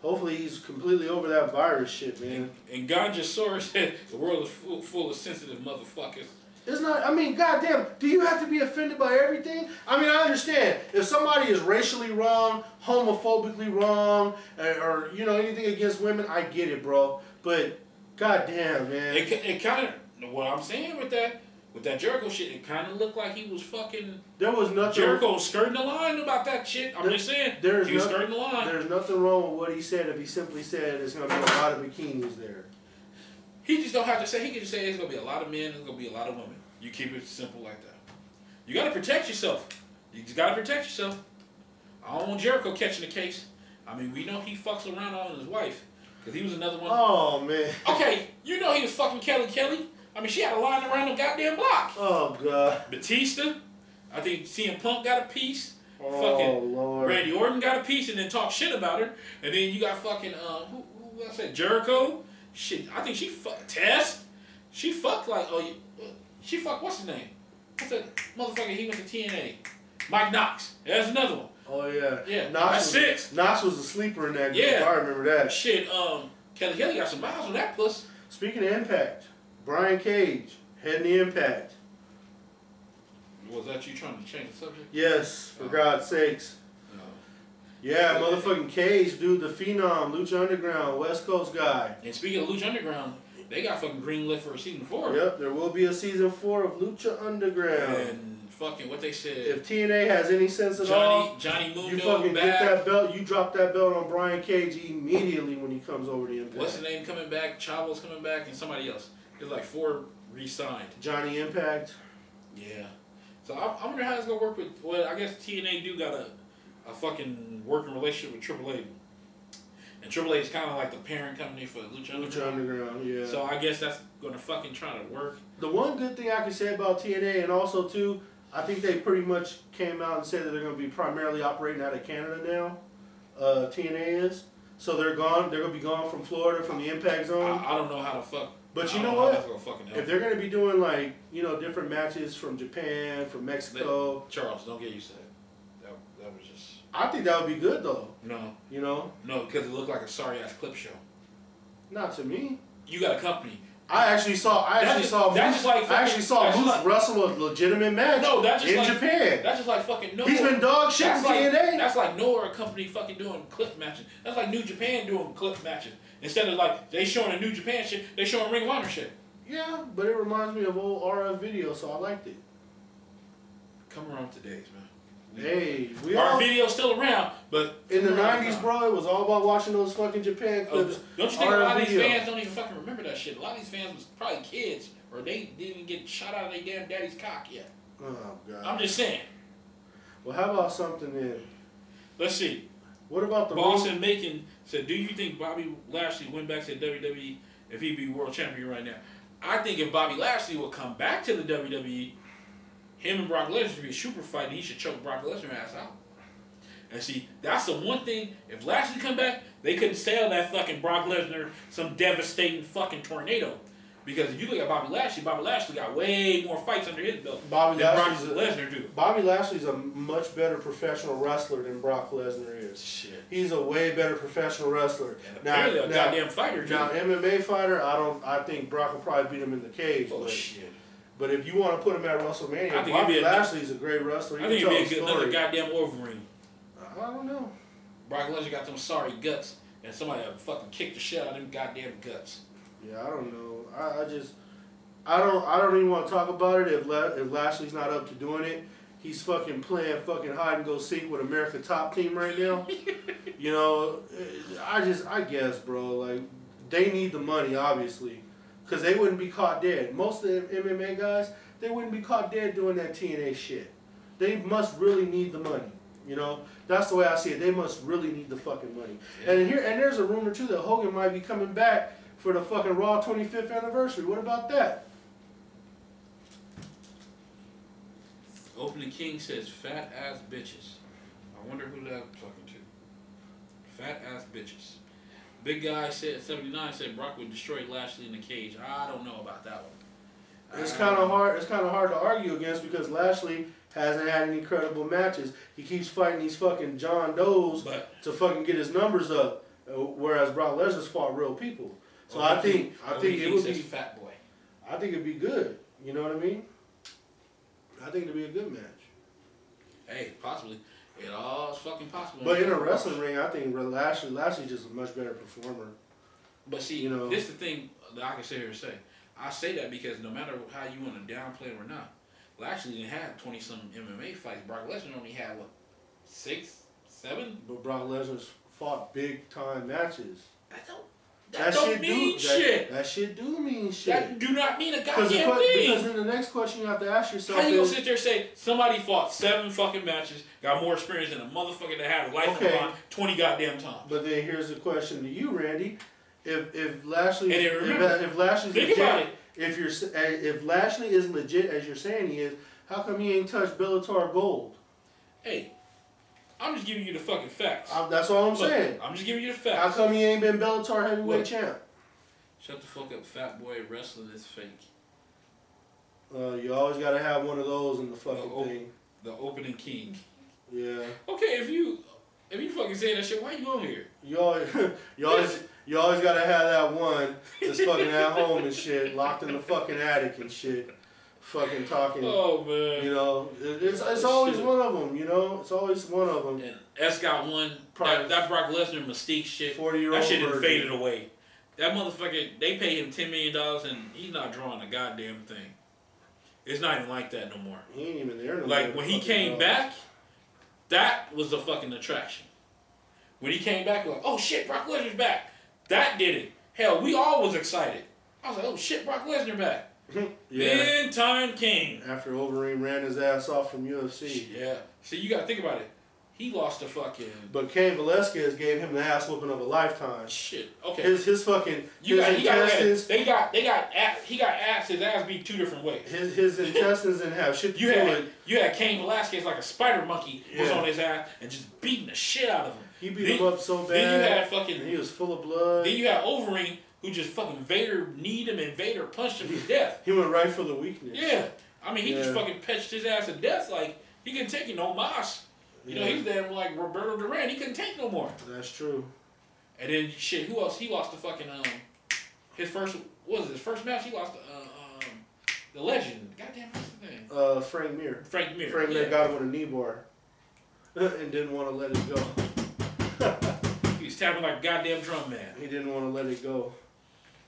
Hopefully he's completely over that virus shit, man. And Ganjasaurus said the world is full of sensitive motherfuckers. It's not, I mean, goddamn, do you have to be offended by everything? I mean, I understand. If somebody is racially wrong, homophobically wrong, or you know, anything against women, I get it, bro. But, goddamn, man. It kind of, what I'm saying with that Jericho shit, it kind of looked like he was fucking... There was nothing... Jericho was skirting the line about that shit. I'm just saying, he was skirting the line. There's nothing wrong with what he said if he simply said there's going to be a lot of bikinis there. He just don't have to say, he can just say there's going to be a lot of men, there's going to be a lot of women. You keep it simple like that. You got to protect yourself. You just got to protect yourself. I don't want Jericho catching the case. I mean, we know he fucks around on his wife. Because he was another one. Oh, man. Okay, you know he was fucking Kelly. I mean, she had a line around the goddamn block. Oh, God. Batista. I think CM Punk got a piece. Oh, fucking Lord. Randy Orton got a piece and then talk shit about her. And then you got fucking, who else said? Jericho. Shit, I think she fucked Tess. She fucked like, she fucked, what's his name? What's that motherfucker, he went to TNA. Mike Knox. There's another one. Oh, yeah. Yeah, Knox that's six. Knox was a sleeper in that group. Yeah. I remember that. Shit, Kelly got some miles on that puss. Speaking of Impact, Brian Cage heading the Impact. Was that you trying to change the subject? Yes, for God's sakes. No. Yeah, motherfucking Cage, dude, the Phenom, Lucha Underground, West Coast guy. And speaking of Lucha Underground, they got fucking greenlit for season 4. Yep, there will be a season 4 of Lucha Underground. And fucking what they said. If TNA has any sense at all, Johnny Mundo you fucking back. get that belt. You drop that belt on Brian Cage immediately when he comes over to Impact. What's his name coming back? Chavo's coming back, and somebody else. There's like 4 re-signed. Johnny Impact. Yeah. So I wonder how it's gonna work with. Well, I guess TNA do got a fucking working relationship with AAA. And Triple H is kind of like the parent company for Lucha Underground. Lucha Underground, yeah. So I guess that's going to fucking try to work. The one good thing I can say about TNA, and also too, I think they pretty much came out and said that they're going to be primarily operating out of Canada now. TNA is. So they're gone. They're going to be gone from Florida, from the Impact Zone. I don't know how to fuck. But you know what? If they're going to be doing like, you know, different matches from Japan, from Mexico. Charles, don't get used to that. That was just. I think that would be good though. No. You know? No, because it looked like a sorry ass clip show. Not to me. You got a company. I actually saw Moose wrestle a legitimate match in Japan. That's just like fucking Noah. He's been dog shit in TNA. That's like Noah company fucking doing clip matches. That's like New Japan doing clip matches. Instead of like they showing a New Japan shit, they showing Ring of Honor shit. Yeah, but it reminds me of old RF video, so I liked it. Come around today's, man. Hey, our video's still around, but in the '90s, bro, it was all about watching those fucking Japan clips. Don't you think a lot of these fans don't even fucking remember that shit? A lot of these fans was probably kids, or they didn't even get shot out of their damn daddy's cock yet. Oh God. I'm just saying. Well, how about something then? Let's see. What about the Boston Macon said, "Do you think Bobby Lashley went back to the WWE if he'd be world champion right now?" I think if Bobby Lashley would come back to the WWE. Him and Brock Lesnar should be a super fight, and he should choke Brock Lesnar ass out. And see, that's the one thing. If Lashley come back, they couldn't sell that fucking Brock Lesnar some devastating fucking tornado. Because if you look at Bobby Lashley got way more fights under his belt than Brock Lesnar do. Bobby Lashley's a much better professional wrestler than Brock Lesnar is. Shit. He's a way better professional wrestler. And apparently a goddamn fighter, too. Now, MMA fighter, I think Brock will probably beat him in the cage. Oh, shit. But if you want to put him at WrestleMania, Bobby Lashley's a great wrestler. I think he'd be another goddamn Wolverine. I don't know. Brock Lesnar got them sorry guts, and somebody fucking kicked the shit out of them goddamn guts. Yeah, I don't know. I don't even want to talk about it if Lashley's not up to doing it. He's fucking playing fucking hide and go seek with America Top Team right now. You know, I guess, bro, like, they need the money, obviously. Because they wouldn't be caught dead. Most of the MMA guys, they wouldn't be caught dead doing that TNA shit. They must really need the money. You know? That's the way I see it. They must really need the fucking money. Yeah. And there's a rumor, too, that Hogan might be coming back for the fucking Raw 25th anniversary. What about that? Opening King says, fat ass bitches. I wonder who that fucking to. Fat ass bitches. Big Guy said 79 said Brock would destroy Lashley in the cage. I don't know about that one. It's kind of hard. It's kind of hard to argue against because Lashley hasn't had any credible matches. He keeps fighting these fucking John Does to fucking get his numbers up, whereas Brock Lesnar's fought real people. So I think it would be Fat Boy. I think it'd be good. You know what I mean? I think it'd be a good match. Hey, possibly. It all is fucking possible. But in a wrestling ring, I think Lashley's just a much better performer. But see, you know, this is the thing that I can sit here and say. I say that because no matter how you want to downplay it or not, Lashley didn't have 20-some MMA fights. Brock Lesnar only had, what, 6, 7? But Brock Lesnar's fought big-time matches. That don't mean shit. That shit do mean shit. That do not mean a goddamn thing. Because then the next question you have to ask yourself how you gonna sit there and say somebody fought 7 fucking matches, got more experience than a motherfucker that had a life on 20 goddamn times? But then here's the question to you, Randy: If Lashley, if Lashley's legit, about it. if Lashley is legit as you're saying he is, how come he ain't touched Bellator Gold? Hey. I'm just giving you the fucking facts. That's all I'm saying. I'm just giving you the facts. How come he ain't been Bellator heavyweight champ? Shut the fuck up, fat boy. Wrestling is fake. You always gotta have one of those in the fucking thing. The opening king. Yeah. Okay, if you fucking say that shit, why you on here? You always gotta have that one that's fucking at home and shit, locked in the fucking attic and shit. Fucking talking. Oh man. You know, it's always one of them. You know, it's always one of them. And S got one. That Brock Lesnar Mystique shit. 40-year-old that shit done faded away. That motherfucker. They paid him $10 million and he's not drawing a goddamn thing. It's not even like that no more. He ain't even there no more. Like when he came back, that was the fucking attraction. When he came back, like, oh shit, Brock Lesnar's back. That did it. Hell, we all was excited. I was like, oh shit, Brock Lesnar back. Big time king. After Wolverine ran his ass off from UFC. Yeah. See, you gotta think about it. He lost to fucking. But Cain Velasquez gave him the ass whooping of a lifetime. Shit. Okay. His fucking intestines. He got his ass beat 2 different ways. His intestines didn't have shit to do with. You had Cain Velasquez like a spider monkey was on his ass and just beating the shit out of him. He beat him up so bad. Then you had fucking. And he was full of blood. Then you had Overeem who just fucking Vader kneed him and Vader punched him to death. He went right for the weakness. Yeah. I mean, he just fucking pitched his ass to death like he couldn't take it no mas. You know, he's damn like Roberto Duran. He couldn't take no more. That's true. And then shit, who else? He lost to fucking his first. What was it, his first match? He lost to the legend. Goddamn, what's his name? Frank Mir. Frank Mir. Frank Mir got him with a knee bar, and didn't want to let it go. He was tapping like a goddamn drum man. He didn't want to let it go.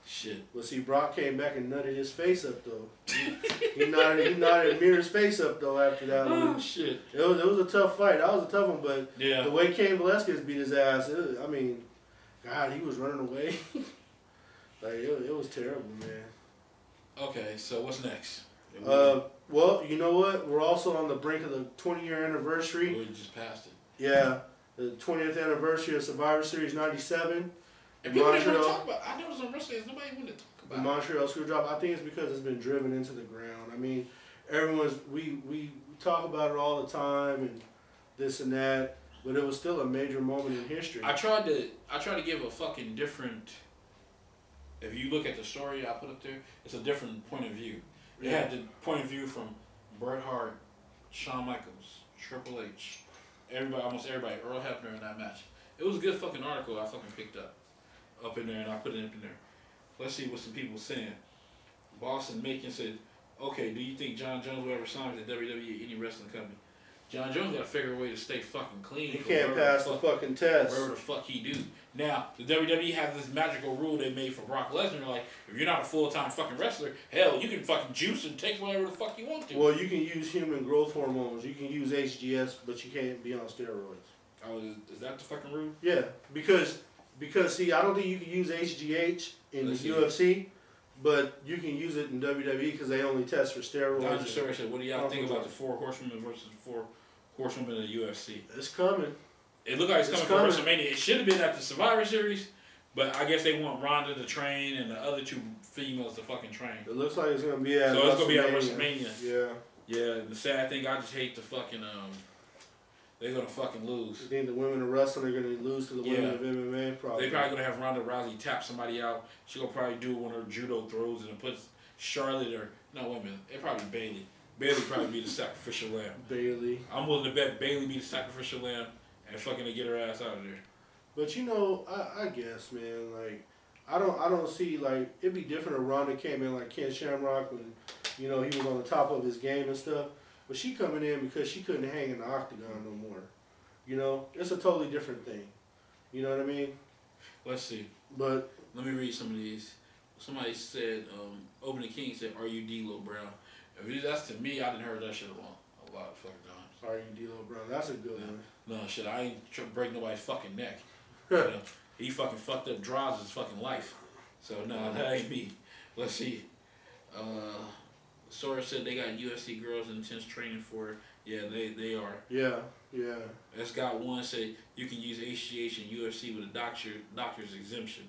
Shit. Well, see, Brock came back and nutted his face up though. He nutted Mir's face up though after that one. Oh shit. It was a tough fight. That was a tough one, but the way Cain Velasquez beat his ass, I mean, God, he was running away. Like it was terrible, man. Okay, so what's next? Well, you know what? We're also on the brink of the 20-year anniversary. We just passed it. Yeah, the 20th anniversary of Survivor Series '97. And people didn't want to talk about. I noticed on wrestling, nobody wanted to talk about the Montreal Screwjob. I think it's because it's been driven into the ground. I mean, we talk about it all the time and this and that, but it was still a major moment in history. I tried to give a fucking different. If you look at the story I put up there, it's a different point of view. It had the point of view from Bret Hart, Shawn Michaels, Triple H, almost everybody, Earl Hebner in that match. It was a good fucking article I fucking picked up in there, and I put it up in there. Let's see what some people saying. Boston Macon said, okay, do you think John Jones will ever sign with the WWE or any wrestling company? John Jones got to figure a way to stay fucking clean. He can't pass the fucking test. Whatever the fuck he do. Now, the WWE has this magical rule they made for Brock Lesnar, like, if you're not a full-time fucking wrestler, hell, you can fucking juice and take whatever the fuck you want to. Well, you can use human growth hormones. You can use HGS, but you can't be on steroids. Oh, is that the fucking rule? Yeah, because see, I don't think you can use HGH in the UFC, but you can use it in WWE because they only test for steroids. Dr. Sir said, what do y'all think about the 4 horsewomen versus the 4 horsewomen in the UFC? It's coming. It looked like it's coming for WrestleMania. It should have been at the Survivor Series, but I guess they want Ronda to train and the other 2 females to fucking train. It looks like it's going to be at So it's going to be at WrestleMania. Yeah. Yeah, the sad thing, I just hate the fucking, they're going to fucking lose. You think the women of wrestling are going to lose to the women of MMA? Probably. They're probably going to have Ronda Rousey tap somebody out. She'll probably do one of her judo throws and put Charlotte or, no, wait a minute, it probably Bayley. Bayley probably be the sacrificial lamb. Bayley. I'm willing to bet Bayley be the sacrificial lamb and fucking to get her ass out of there. But you know, I guess, man, like, I don't see, like, it'd be different if Ronda came in like Ken Shamrock when, you know, he was on the top of his game and stuff. But she coming in because she couldn't hang in the octagon no more. You know, it's a totally different thing. You know what I mean? Let's see. But let me read some of these. Somebody said, Opening King said, "Are you D'Lo Brown?" If that's to me, I didn't heard that shit a lot of fucking times. Are you D'Lo Brown? That's a good one. No shit, I ain't trying to break nobody's fucking neck. You know, he fucking fucked up Droz' fucking life. So no, that ain't me. Let's see. Sora said they got UFC girls in intense training for it. Yeah, they are. Yeah. That's got one say you can use HGH in UFC with a doctor's exemption.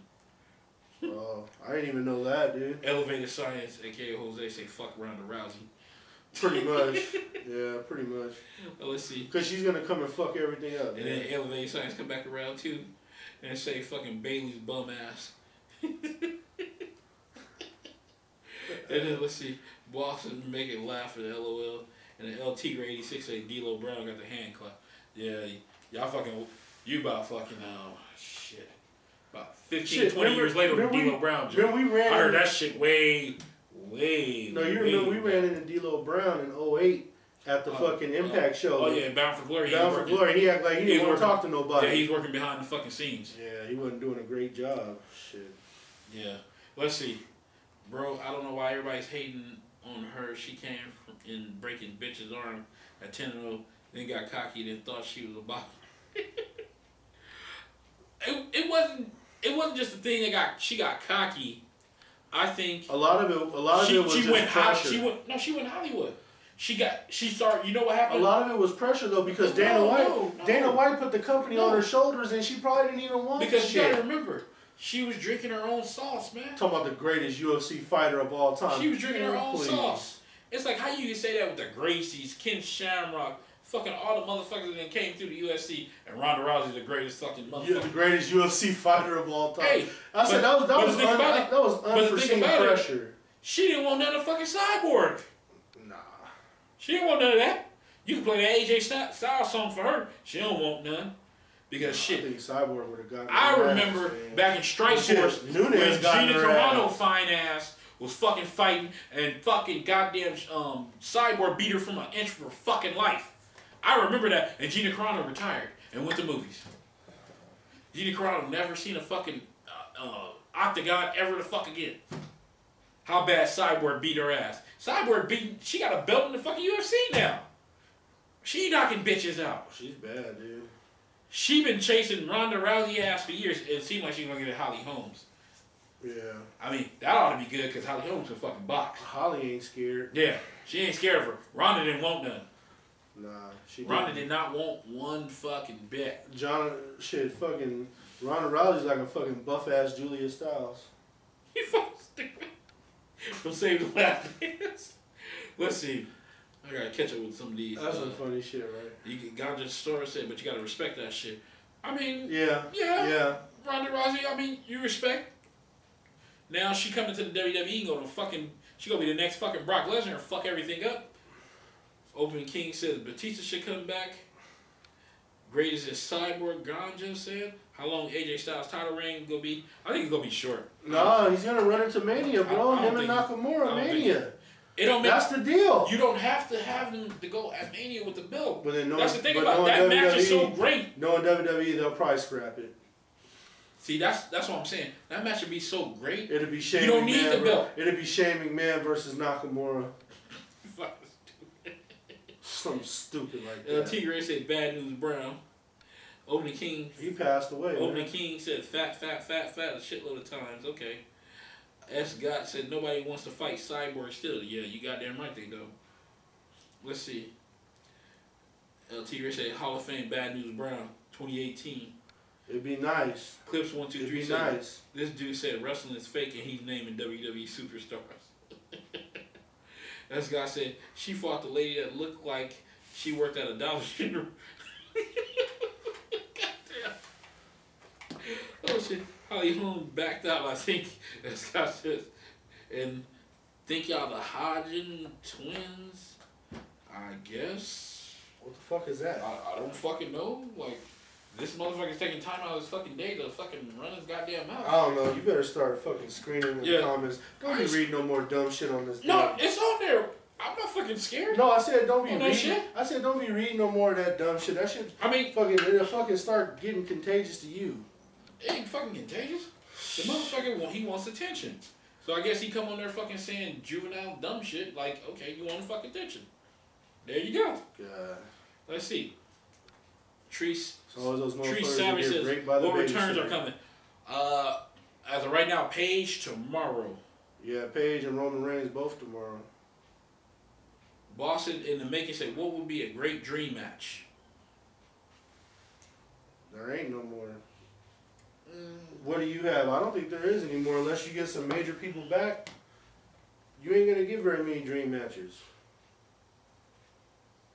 Oh, I didn't even know that, dude. Elevated Science, aka Jose, say fuck Ronda Rousey. Pretty much. Yeah, pretty much. Well, let's see. Because she's going to come and fuck everything up. And then Elevated Science come back around too and say fucking Bailey's bum ass. And then let's see. Boston make it laugh at the LOL. And the LT Tigre 86 say D'Lo Brown got the hand clap. Yeah, y'all fucking, you about fucking, shit. About 15, 20 years later with D'Lo Brown. I heard that shit way. No, you remember we ran into D'Lo Brown in 2008 at the fucking Impact show. Oh yeah, Bound for Glory. Bound for Glory. He acted like he didn't want to talk to nobody. Yeah, he's working behind the fucking scenes. Yeah, he wasn't doing a great job. Shit. Yeah. Let's see. Bro, I don't know why everybody's hating on her. She came in breaking bitch's arm at 10-0, then got cocky, then thought she was a bot. It wasn't just the thing that she got cocky. I think a lot of it was she just went pressure. She went Hollywood. She started. You know what A happened? lot of it was pressure though, because Dana White put the company on her shoulders, and she probably didn't even want. Because you gotta remember, she was drinking her own sauce, man. Talking about the greatest UFC fighter of all time. She was drinking her own sauce. It's like how you can say that with the Gracies, Ken Shamrock, fucking all the motherfuckers that came through the UFC, and Ronda Rousey the greatest fucking motherfucker. You're the greatest UFC fighter of all time. Hey, I said that was unforeseen pressure. She didn't want none of fucking Cyborg. Nah. She didn't want none of that. You can play that AJ Styles song for her. She don't want none. Because shit. I think Cyborg would have gotten I remember back in Strikeforce when Gina Carano fine ass was fucking fighting and fucking goddamn Cyborg beat her from an inch for fucking life. I remember that. And Gina Carano retired and went to movies. Gina Carano never seen a fucking octagon ever the fuck again. How bad Cyborg beat her ass. She got a belt in the fucking UFC now. She knocking bitches out. She's bad, dude. She been chasing Ronda Rousey ass for years. It seemed like she's gonna get at Holly Holmes. Yeah. I mean, that ought to be good because Holly Holmes can fucking box. Holly ain't scared. Yeah, she ain't scared of her. Ronda didn't want none. Nah, Ronda did not want one fucking bit. Fucking Ronda Rousey's like a fucking buff ass Julia Stiles. You fucking stupid. From Save the Last Dance. Let's see. I gotta catch up with some of these. That's some funny shit, right? You got just story said, but you gotta respect that shit. I mean, yeah. Ronda Rousey, I mean, you respect. Now she coming to the WWE, she gonna be the next fucking Brock Lesnar and fuck everything up. Opening King says Batista should come back. Greatest is Cyborg. Ganja said. How long AJ Styles title reign gonna be? I think it's gonna be short. No, he's gonna run into Mania, bro. Him and Nakamura, Mania. That's the deal. You don't have to have them to go at Mania with the belt. But then that's the thing about that match is so great. Knowing WWE, they'll probably scrap it. See, that's what I'm saying. That match would be so great. It'd be Shane. You don't need the belt. It'd be Shane McMahon versus Nakamura. Something stupid like that. Tigray said Bad News Brown. Opening King. He passed away. Opening King said fat a shitload of times. Okay. S. Gott said nobody wants to fight Cyborg still. Yeah, you goddamn right they do. Let's see. Tigray said Hall of Fame Bad News Brown 2018. It'd be nice. Clips 1, 2, 3 It'd be said, nice. This dude said wrestling is fake and he's naming WWE superstars. That's guy said she fought the lady that looked like she worked at a Dollar General. Goddamn. Oh shit. Holly Holmes backed out, I think. That's guy says. And think y'all the Hodgin twins? I guess. What the fuck is that? I don't fucking know. Like, this motherfucker's taking time out of his fucking day to fucking run his goddamn mouth. I don't know. You better start fucking screening in the comments. Don't be reading no more dumb shit on this. No, it's on there. I'm not fucking scared. No, I said don't be reading. Shit. I said don't be reading no more of that dumb shit. That shit. I mean, it'll fucking start getting contagious to you. It ain't fucking contagious. The motherfucker he wants attention. So I guess he come on there fucking saying juvenile dumb shit. Like, okay, you want fucking attention. There you go. God. Let's see. Tree Savage says, what returns are coming? As of right now, Paige tomorrow. Yeah, Paige and Roman Reigns both tomorrow. Boston in the making said, what would be a great dream match? There ain't no more. What do you have? I don't think there is anymore unless you get some major people back. You ain't going to get very many dream matches.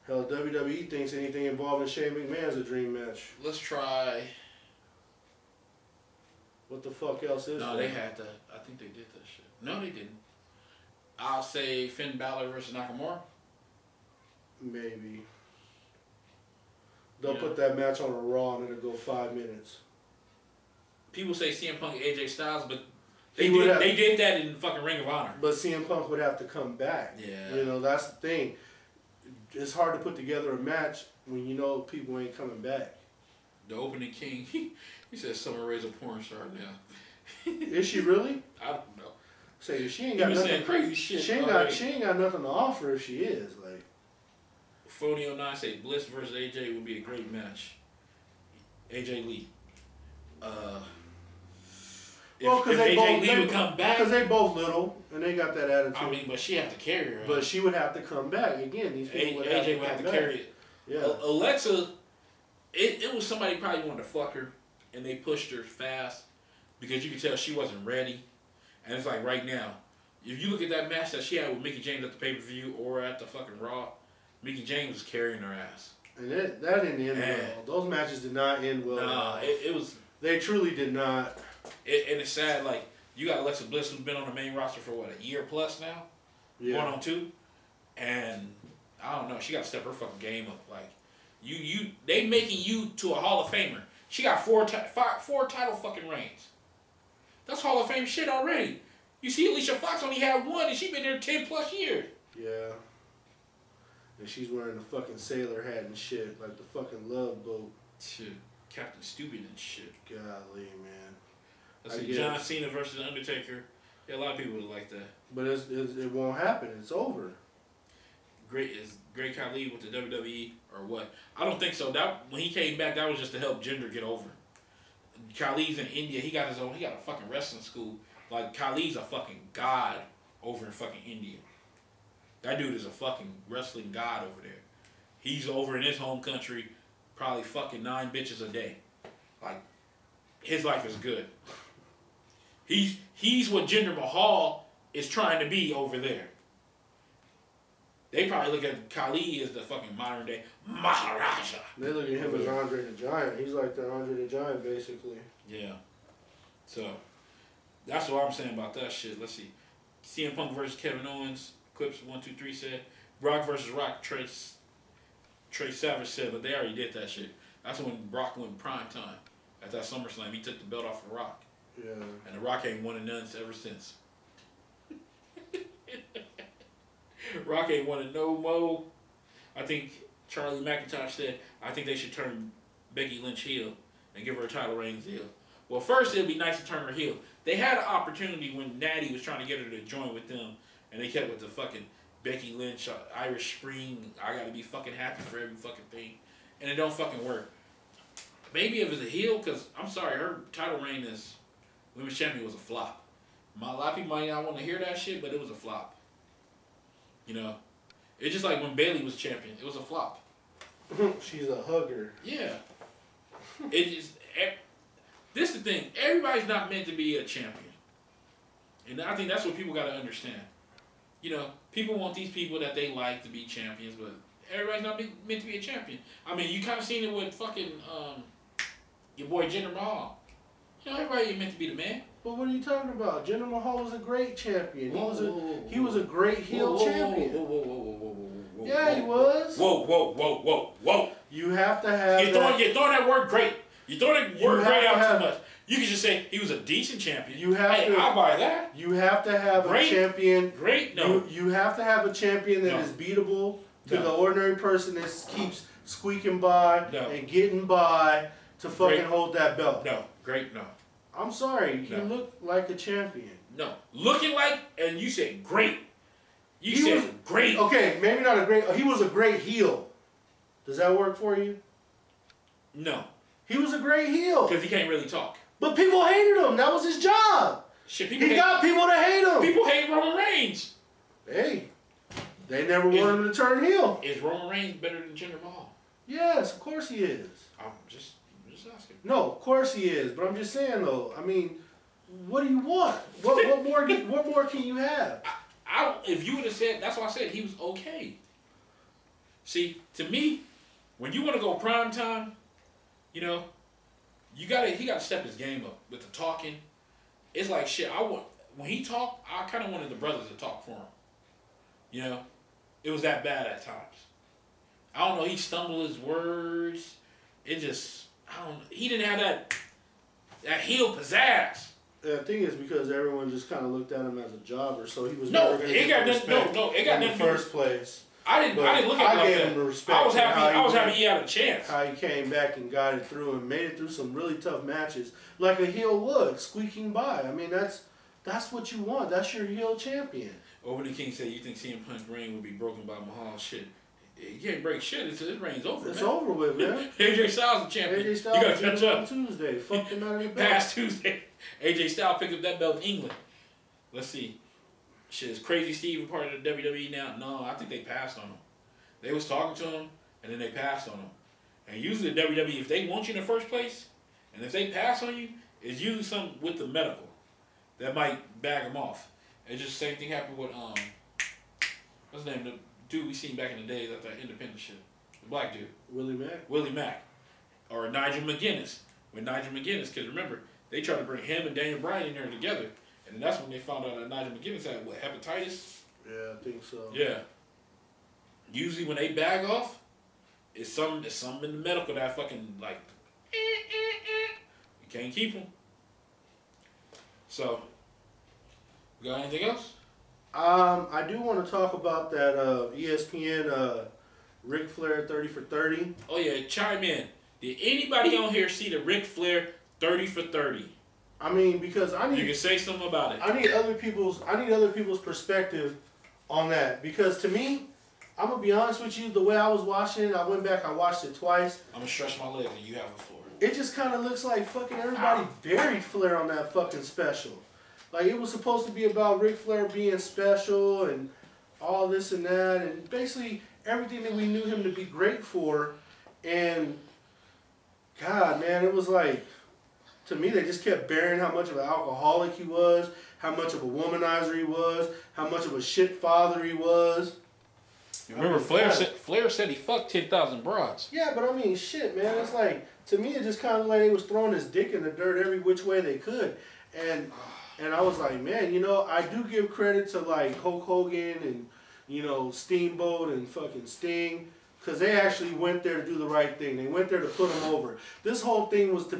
Hell, WWE thinks anything involving Shane McMahon is a dream match. Let's try. What the fuck else is No, they had that. I think they did that shit. No, they didn't. I'll say Finn Balor versus Nakamura. Maybe. They'll put that match on a Raw and it'll go 5 minutes. People say CM Punk and AJ Styles, but they did that in fucking Ring of Honor. But CM Punk would have to come back. Yeah. You know, that's the thing. It's hard to put together a match when you know people ain't coming back. The opening king, he said Summer Rae's a porn star now. Is she really? I don't know. Say she ain't got nothing crazy shit. She ain't got nothing to offer if she is. Like Phony09 say Bliss versus AJ would be a great match. AJ Lee. Well, because AJ Lee would come back. Because they both little and they got that attitude. I mean, but she have to carry her. But she would have to come back again. These people would AJ would have to carry it. Yeah. Alexa, it was somebody probably wanted to fuck her, and they pushed her fast because you could tell she wasn't ready. And it's like right now, if you look at that match that she had with Mickie James at the pay-per-view or at the fucking Raw, Mickie James was carrying her ass. And that didn't end well. Those matches did not end well. Nah, it was. They truly did not. And it's sad, like, you got Alexa Bliss who's been on the main roster for what, a year plus now? Yeah. Going on 2? And I don't know, she gotta step her fucking game up. Like, they making you to a Hall of Famer. She got four title fucking reigns. That's Hall of Fame shit already. You see, Alicia Fox only had 1, and she been there 10 plus years. Yeah. And she's wearing the fucking sailor hat and shit, like the fucking Love Boat. Shit, Captain Stupid and shit. Golly, man. Let's see, John Cena versus Undertaker. Yeah, a lot of people would like that. But it won't happen. It's over. Is Great Khali with the WWE or what? I don't think so. That when he came back, that was just to help Jinder get over. Khali's in India. He got a fucking wrestling school. Like, Khali's a fucking god over in fucking India. That dude is a fucking wrestling god over there. He's over in his home country, probably fucking 9 bitches a day. Like, his life is good. He's what Jinder Mahal is trying to be over there. They probably look at Khali as the fucking modern day Maharaja. They look at him as Andre the Giant. He's like the Andre the Giant, basically. Yeah. So, that's what I'm saying about that shit. Let's see. CM Punk versus Kevin Owens. Clips 1, 2, 3 said. Brock versus Rock. Trey Savage said, but they already did that shit. That's when Brock went prime time. At that SummerSlam, he took the belt off of Rock. Yeah. And the Rock ain't won none ever since. Rock ain't won it no more. I think Charlie McIntosh said, I think they should turn Becky Lynch heel and give her a title reigns deal. Well, first, it'd be nice to turn her heel. They had an opportunity when Natty was trying to get her to join with them, and they kept with the fucking Becky Lynch, Irish Spring, I gotta be fucking happy for every fucking thing. And it don't fucking work. Maybe if it's a heel, because I'm sorry, her title reign as Women's Champion was a flop. A lot of people might not want to hear that shit, but it was a flop. You know? It's just like when Bayley was champion. It was a flop. She's a hugger. Yeah. It just... This is the thing. Everybody's not meant to be a champion. And I think that's what people got to understand. You know, people want these people that they like to be champions, but everybody's not meant to be a champion. I mean, you kind of seen it with fucking your boy Jinder Mahal. You know, everybody ain't meant to be the man. But what are you talking about? Jinder Mahal was a great champion. He was a great heel champion. Whoa, yeah, he was. Whoa. You have to have. You're throwing that word great. You're throwing that word great out too much. You can just say he was a decent champion. You have to. I'll buy that. You have to have a champion. Great. No. You have to have a champion that is beatable to the ordinary person that keeps squeaking by and getting by to fucking hold that belt. No. Great. No. I'm sorry. He looked like a champion. No. Looking like, and you said great. You said great. Okay, maybe not a great. He was a great heel. Does that work for you? No. He was a great heel. Because he can't really talk. But people hated him. That was his job. Shit, he got people to hate him. People hate Roman Reigns. Hey, they never wanted him to turn heel. Is Roman Reigns better than Jinder Mahal? Yes, of course he is. I'm just asking. No, of course he is. But I'm just saying though. I mean, what do you want? What more can you have? If you would have said, that's why I said he was okay. See, to me, when you want to go prime time, you know, he gotta step his game up with the talking. It's like shit. When he talked, I kind of wanted the brothers to talk for him. You know, it was that bad at times. I don't know. He stumbled his words. It just, he didn't have that heel pizzazz. The thing is because everyone just kind of looked at him as a jobber, so he was never going to get respect in the first place. I didn't look at it like that. Him the respect. I was happy he had a chance. How he came back and got it through and made it through some really tough matches, like a heel would, squeaking by. I mean, that's what you want. That's your heel champion. Over the King said, "You think CM Punk's reign would be broken by Mahal?" Shit, You can't break shit until this reign's over. It's man. over with, man. AJ Styles the champion. AJ Styles you gotta catch up on Tuesday. Fuck him out of the belt. Past Tuesday, AJ Styles picked up that belt in England. Let's see. Shit, is Crazy Steve a part of the WWE now? No, I think they passed on him. They was talking to him, and then they passed on him. And usually the WWE, if they want you in the first place, and if they pass on you, it's usually something with the medical that might bag them off. It's just the same thing happened with what's his name? The dude we seen back in the days at that independent shit. The black dude. Willie Mack. Willie Mack. Or Nigel McGuinness. With Nigel McGuinness, because remember, they tried to bring him and Daniel Bryan in there together. And then that's when they found out that Nigel McGuinness had, what, hepatitis? Yeah, I think so. Yeah. Usually when they bag off, it's something in the medical that fucking, like, you can't keep them. So, you got anything else? I do want to talk about that ESPN Ric Flair 30 for 30. Oh yeah, chime in. Did anybody on here see the Ric Flair 30 for 30? I mean, because I need you can say something about it. I need other people's perspective on that, because to me, I'm gonna be honest with you, the way I was watching it, I went back, I watched it twice. I'm gonna stretch my legs and you have the floor. It just kind of looks like fucking everybody buried Flair on that fucking special. Like, it was supposed to be about Ric Flair being special and all this and that, and basically everything that we knew him to be great for. And God, man, it was like, to me, they just kept burying how much of an alcoholic he was, how much of a womanizer he was, how much of a shit father he was. Remember, Flair said he fucked 10,000 broads. Yeah, but I mean, shit, man. It's like, to me, it just kind of like they was throwing his dick in the dirt every which way they could. And I was like, man, you know, I do give credit to, like, Hulk Hogan and, you know, Steamboat and fucking Sting, because they actually went there to do the right thing. They went there to put him over. This whole thing was to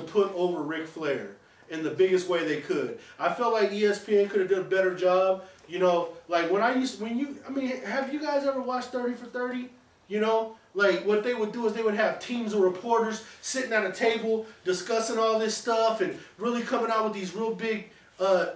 put over Ric Flair in the biggest way they could. I felt like ESPN could have done a better job. You know, like I mean, have you guys ever watched 30 for 30? You know, like what they would do is they would have teams of reporters sitting at a table discussing all this stuff and really coming out with these real big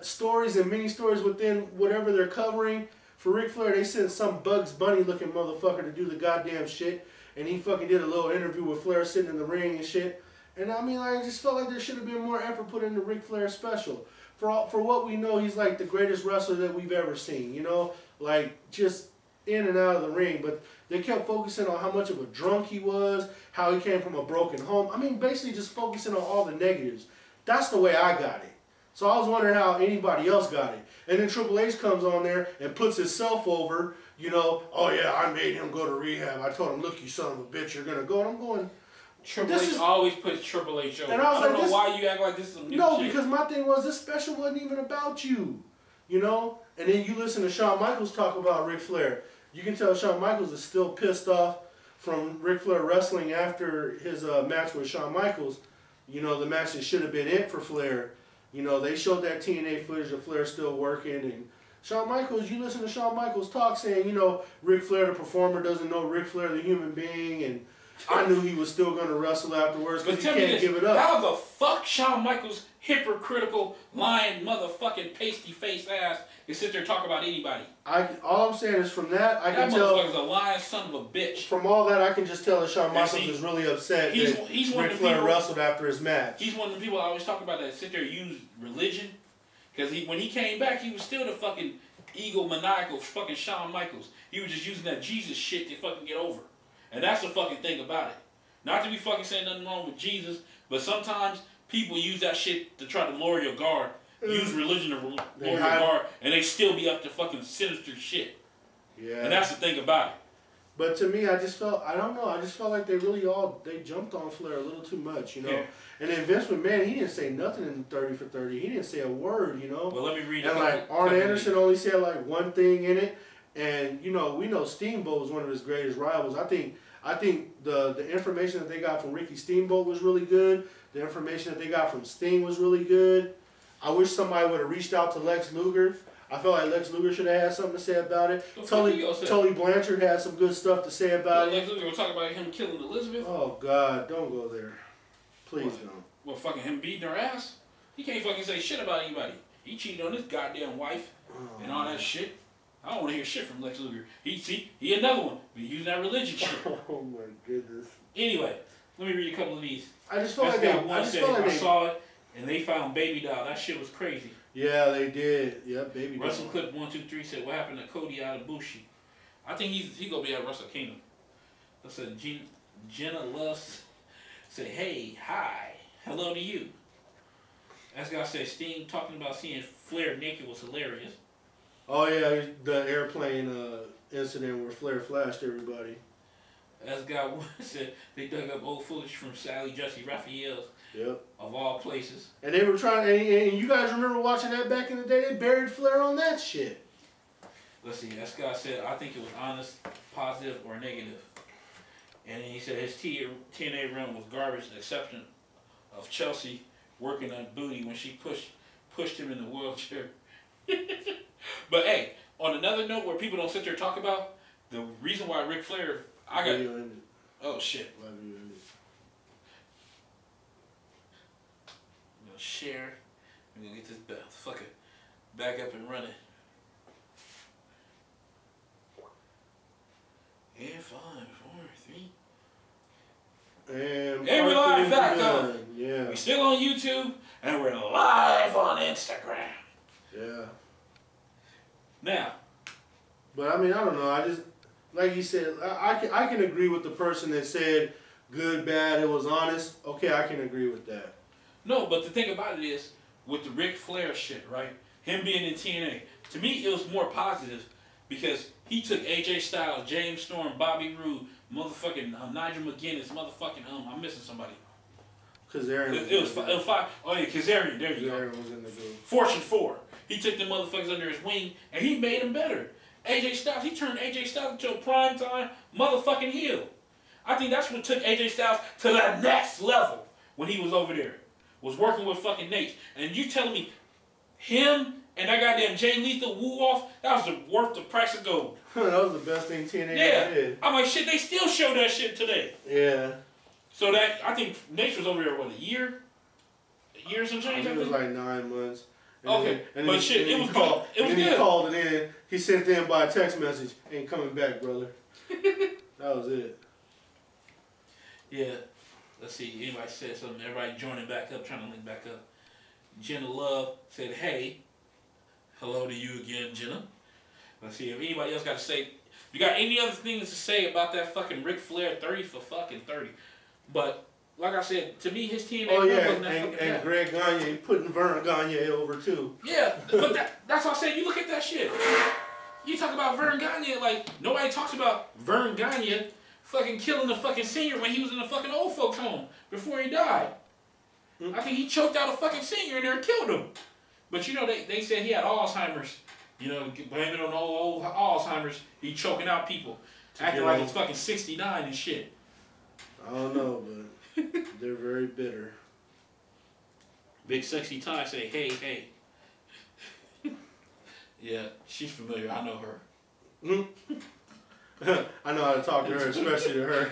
stories and mini stories within whatever they're covering. For Ric Flair, they sent some Bugs Bunny looking motherfucker to do the goddamn shit, and he fucking did a little interview with Flair sitting in the ring and shit. And I mean, I just felt like there should have been more effort put into Ric Flair's special. For what we know, he's like the greatest wrestler that we've ever seen, you know? Like, just in and out of the ring. But they kept focusing on how much of a drunk he was, how he came from a broken home. I mean, basically just focusing on all the negatives. That's the way I got it. So I was wondering how anybody else got it. And then Triple H comes on there and puts himself over, you know, oh yeah, I made him go to rehab. I told him, look, you son of a bitch, you're going to go. And I'm going... Triple H always puts Triple H over. And I don't know why you act like this is some new shit. Because my thing was, this special wasn't even about you. You know? And then you listen to Shawn Michaels talk about Ric Flair. You can tell Shawn Michaels is still pissed off from Ric Flair wrestling after his match with Shawn Michaels. You know, the match that should have been it for Flair. You know, they showed that TNA footage of Flair still working. And Shawn Michaels, you listen to Shawn Michaels talk saying, you know, Ric Flair the performer doesn't know Ric Flair the human being. And I knew he was still going to wrestle afterwards because he can't give it up. How the fuck Shawn Michaels' hypocritical, lying, motherfucking pasty-faced ass can sit there and talk about anybody? All I'm saying is from that, I can tell... That motherfucker's a lying son of a bitch. From all that, I can just tell that Shawn Michaels is really upset that Ric Flair wrestled after his match. He's one of the people I always talk about that sit there and use religion. Because when he came back, he was still the fucking egomaniacal fucking Shawn Michaels. He was just using that Jesus shit to fucking get over. And that's the fucking thing about it. Not to be fucking saying nothing wrong with Jesus, but sometimes people use that shit to try to lower your guard. Use religion to lower your guard, and they still be up to fucking sinister shit. Yeah. And that's the thing about it. But to me, I just felt, I don't know, I just felt like they jumped on Flair a little too much, you know. Yeah. And then Vince McMahon, he didn't say nothing in 30 for 30. He didn't say a word, you know. Well, let me read it. And like Arn Anderson only said like one thing in it. And, you know, we know Steamboat was one of his greatest rivals. I think the information that they got from Ricky Steamboat was really good. The information that they got from Sting was really good. I wish somebody would have reached out to Lex Luger. I felt like Lex Luger should have had something to say about it. Tully Blanchard had some good stuff to say about it. Lex Luger will talk about him killing Elizabeth. Oh, God, don't go there. Please don't. Well, fucking him beating her ass? He can't fucking say shit about anybody. He cheated on his goddamn wife and all that shit. I don't want to hear shit from Lex Luger. He another one. Be using that religion shit. Oh my goodness. Anyway, let me read a couple of these. I just feel like I saw it, and they found Baby Doll. That shit was crazy. Yeah, they did. Yep, Baby Doll. Wrestle Clip 123 said, "What happened to Cody Adabushi?" I think he gonna be at Wrestle Kingdom. I said, Jenna Lust said, "Hey, hi, hello to you." As guy said, Sting talking about seeing Flair naked was hilarious. Oh yeah, the airplane incident where Flair flashed everybody. As guy said, they dug up old footage from Sally Jesse Raphael's. Yep. Of all places. And they were trying, and you guys remember watching that back in the day? They buried Flair on that shit. Let's see, that guy said, I think it was honest, positive, or negative. And then he said his TNA run was garbage, exception of Chelsea working on booty when she pushed him in the wheelchair. But hey, on another note where people don't sit there and talk about, the reason why Ric Flair, oh shit. I'm gonna share. I'm gonna get this fucker back up and running. And 5, 4, 3. And we're live back on. Yeah. We're still on YouTube and we're live on Instagram. Yeah. Now. But I mean, I don't know. I just, like you said, I can agree with the person that said good, bad, it was honest. Okay, I can agree with that. No, but the thing about it is, with the Ric Flair shit, right? Him being in TNA, to me it was more positive because he took AJ Styles, James Storm, Bobby Roode, motherfucking Nigel McGuinness, motherfucking I'm missing somebody. Kazarian. It was 5. Oh yeah, Kazarian. There you go. Was in the group. Fortune 4. He took them motherfuckers under his wing and he made them better. AJ Styles, he turned AJ Styles into a primetime motherfucking heel. I think that's what took AJ Styles to the next level when he was over there. Was working with fucking Nate. And you telling me him and that goddamn Jay Lethal woo off, that was worth the price of gold. That was the best thing TNA ever did. I'm like, shit, they still show that shit today. Yeah. So that, I think Nate was over there, what, a year? A year or some change? I think it was like 9 months. And okay, then, but shit, it was good. It was good. He called it in. He sent it in by a text message. Ain't coming back, brother. That was it. Yeah. Let's see. Anybody said something? Everybody joining back up, trying to link back up. Jenna Love said, "Hey, hello to you again, Jenna." Let's see if anybody else got to say. You got any other things to say about that fucking Ric Flair 30 for fucking 30? But like I said, to me, his team. Oh yeah, and Greg Gagne putting Vern Gagne over too. Yeah, but that's what I said. You look at that shit. You talk about Vern Gagne like nobody talks about Vern Gagne fucking killing the fucking senior when he was in the fucking old folks home before he died. I think he choked out a fucking senior in there and killed him. But you know they said he had Alzheimer's. You know, blaming on old Alzheimer's. He choking out people, acting like he's fucking 69 and shit. I don't know, but they're very bitter. Big Sexy Ty say, hey. Yeah, she's familiar. I know her. I know how to talk to her, especially to her.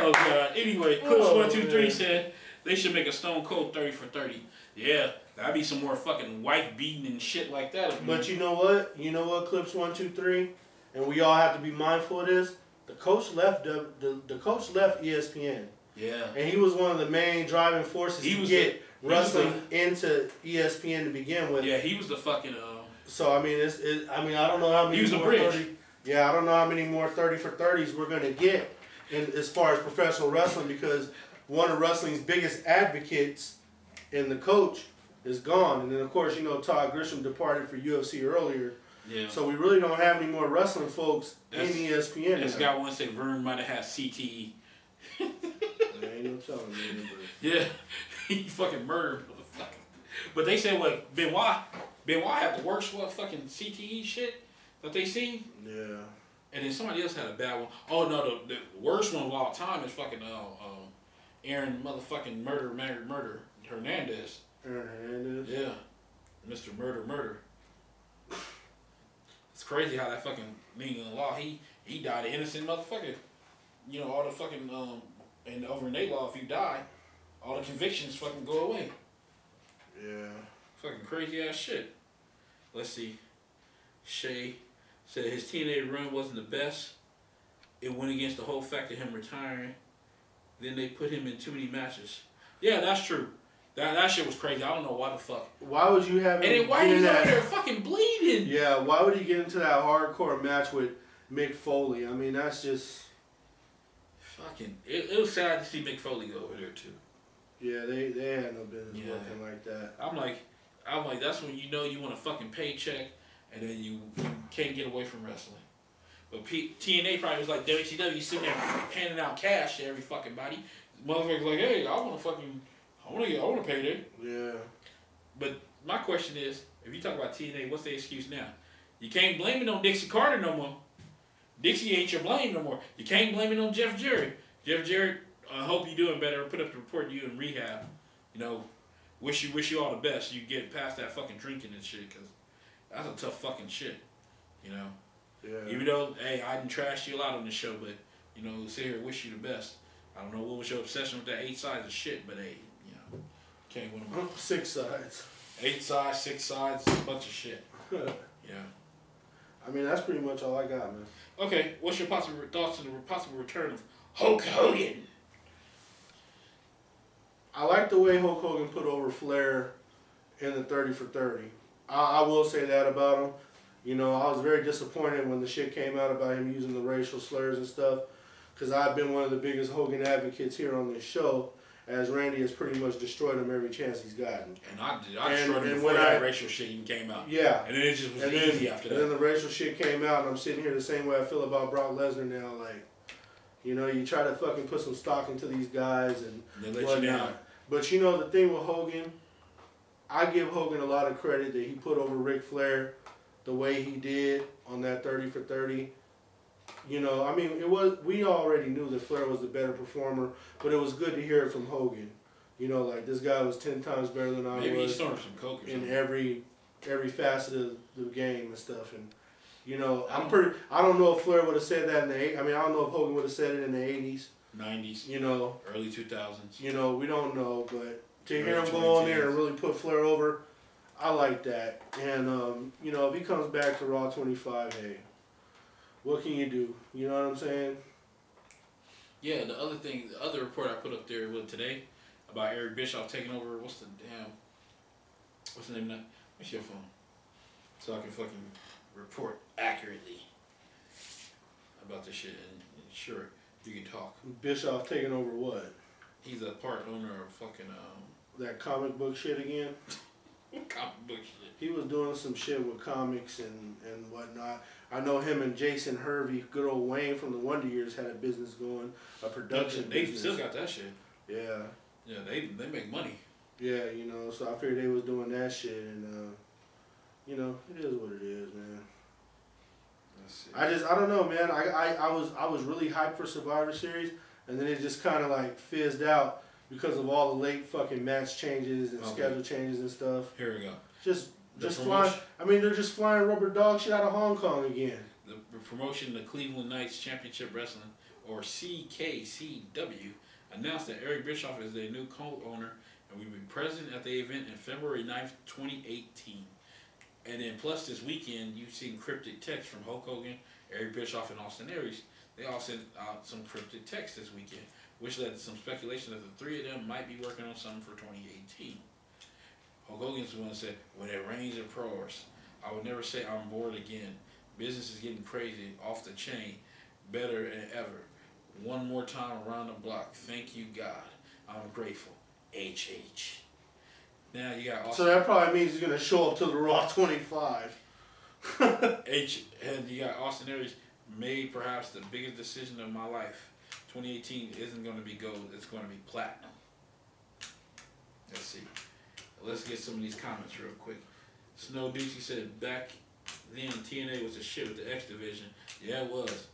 Oh God. Anyway, Clips123 said they should make a Stone Cold 30 for 30. Yeah, that'd be some more fucking wife beating and shit like that. But you know what? You know what, Clips123? And we all have to be mindful of this. The coach left the coach left ESPN. Yeah. And he was one of the main driving forces to get wrestling into ESPN to begin with. Yeah, he was the fucking So I mean I don't know how many he was more the bridge. 30. Yeah, I don't know how many more 30 for 30s we're gonna get as far as professional wrestling, because one of wrestling's biggest advocates and the coach is gone. And then of course, you know, Todd Grisham departed for UFC earlier. Yeah. So we really don't have any more wrestling folks in ESPN. This guy once said Vern might have had CTE. There ain't no telling me. Yeah, he fucking murdered motherfucker. But they said what Benoit had the worst fucking CTE shit that they seen. Yeah. And then somebody else had a bad one. Oh no, the worst one of all time is fucking Aaron motherfucking murder Hernandez. Aaron Hernandez. Yeah, Mr. Murder. It's crazy how that fucking being in the law, he died an innocent motherfucker. You know, all the fucking and over in their law, if you die, all the convictions fucking go away. Yeah. Fucking crazy ass shit. Let's see. Shay said his TNA run wasn't the best. It went against the whole fact of him retiring. Then they put him in too many matches. Yeah, that's true. That shit was crazy. I don't know why the fuck. Why would you have him? And then why he's over there fucking bleeding? Yeah, why would he get into that hardcore match with Mick Foley? I mean, that's just fucking. It was sad to see Mick Foley go over there too. Yeah, they had no business working like that. I'm like, that's when you know you want a fucking paycheck, and then you can't get away from wrestling. But TNA probably was like WCW sitting there handing out cash to every fucking body. Motherfuckers like, hey, I want to pay that. Yeah. But my question is, if you talk about TNA, what's the excuse now? You can't blame it on Dixie Carter no more. Dixie ain't your blame no more. You can't blame it on Jeff Jarrett. Jeff Jarrett, I hope you're doing better. Put up the report you in rehab. You know, wish you all the best. You get past that fucking drinking and shit, because that's a tough fucking shit. You know? Yeah. Even though, hey, I didn't trash you a lot on the show, but, you know, sit here and wish you the best. I don't know what was your obsession with that 8 sides of shit, but hey, you know, can't win them all. 6 sides. 8 sides, 6 sides, a bunch of shit. Yeah. I mean, that's pretty much all I got, man. Okay, what's your possible thoughts on the possible return of Hulk Hogan? I like the way Hulk Hogan put over Flair in the 30 for 30. I will say that about him. You know, I was very disappointed when the shit came out about him using the racial slurs and stuff, because I've been one of the biggest Hogan advocates here on this show, as Randy has pretty much destroyed him every chance he's gotten. And I destroyed him before that racial shit even came out. Yeah. And then it just was easy after that. And then the racial shit came out, and I'm sitting here the same way I feel about Brock Lesnar now. Like, you know, you try to fucking put some stock into these guys and they let you down. But you know, the thing with Hogan, I give Hogan a lot of credit that he put over Ric Flair the way he did on that 30 for 30. You know, I mean, we already knew that Flair was the better performer, but it was good to hear it from Hogan. You know, like, this guy was 10 times better than I was. Maybe he started some coke or something. In every facet of the game and stuff. And, you know, I don't know if Flair would have said that in the I don't know if Hogan would have said it in the 80s. 90s. You know. Early 2000s. You know, we don't know, but to hear him go on there and really put Flair over, I like that. And, you know, if he comes back to Raw 25, hey, what can you do? You know what I'm saying? Yeah, the other report I put up there today about Eric Bischoff taking over, what's the name of that? What's your phone? So I can fucking report accurately about this shit, and sure, you can talk. Bischoff taking over what? He's a part owner of fucking, that comic book shit again? Comic book shit. He was doing some shit with comics and whatnot. I know him and Jason Hervey, good old Wayne from the Wonder Years, had a business going, a production business. They still got that shit. Yeah. Yeah, they make money. Yeah, you know, so I figured they was doing that shit, and, you know, it is what it is, man. I don't know, man. I was really hyped for Survivor Series, and then it just kind of like fizzed out because of all the late fucking match changes and schedule changes and stuff. Here we go. Just flying. I mean, they're just flying rubber dog shit out of Hong Kong again. The promotion, the Cleveland Knights Championship Wrestling, or CKCW, announced that Eric Bischoff is their new co-owner and will be present at the event in February 9th, 2018. And then plus this weekend, you've seen cryptic text from Hulk Hogan, Eric Bischoff, and Austin Aries. They all sent out some cryptic text this weekend, which led to some speculation that the three of them might be working on something for 2018. Hulk Hogan's the one that said, when it rains it pours. I would never say I'm bored again. Business is getting crazy, off the chain, better than ever. One more time around the block. Thank you, God. I'm grateful. HH. Now you got Austin. So that probably means he's going to show up to the Raw 25. And you got Austin Aries made perhaps the biggest decision of my life. 2018 isn't going to be gold. It's going to be platinum. Let's see. Let's get some of these comments real quick. Snow Deucey said, back then TNA was a shit with the X Division. Yeah, it was.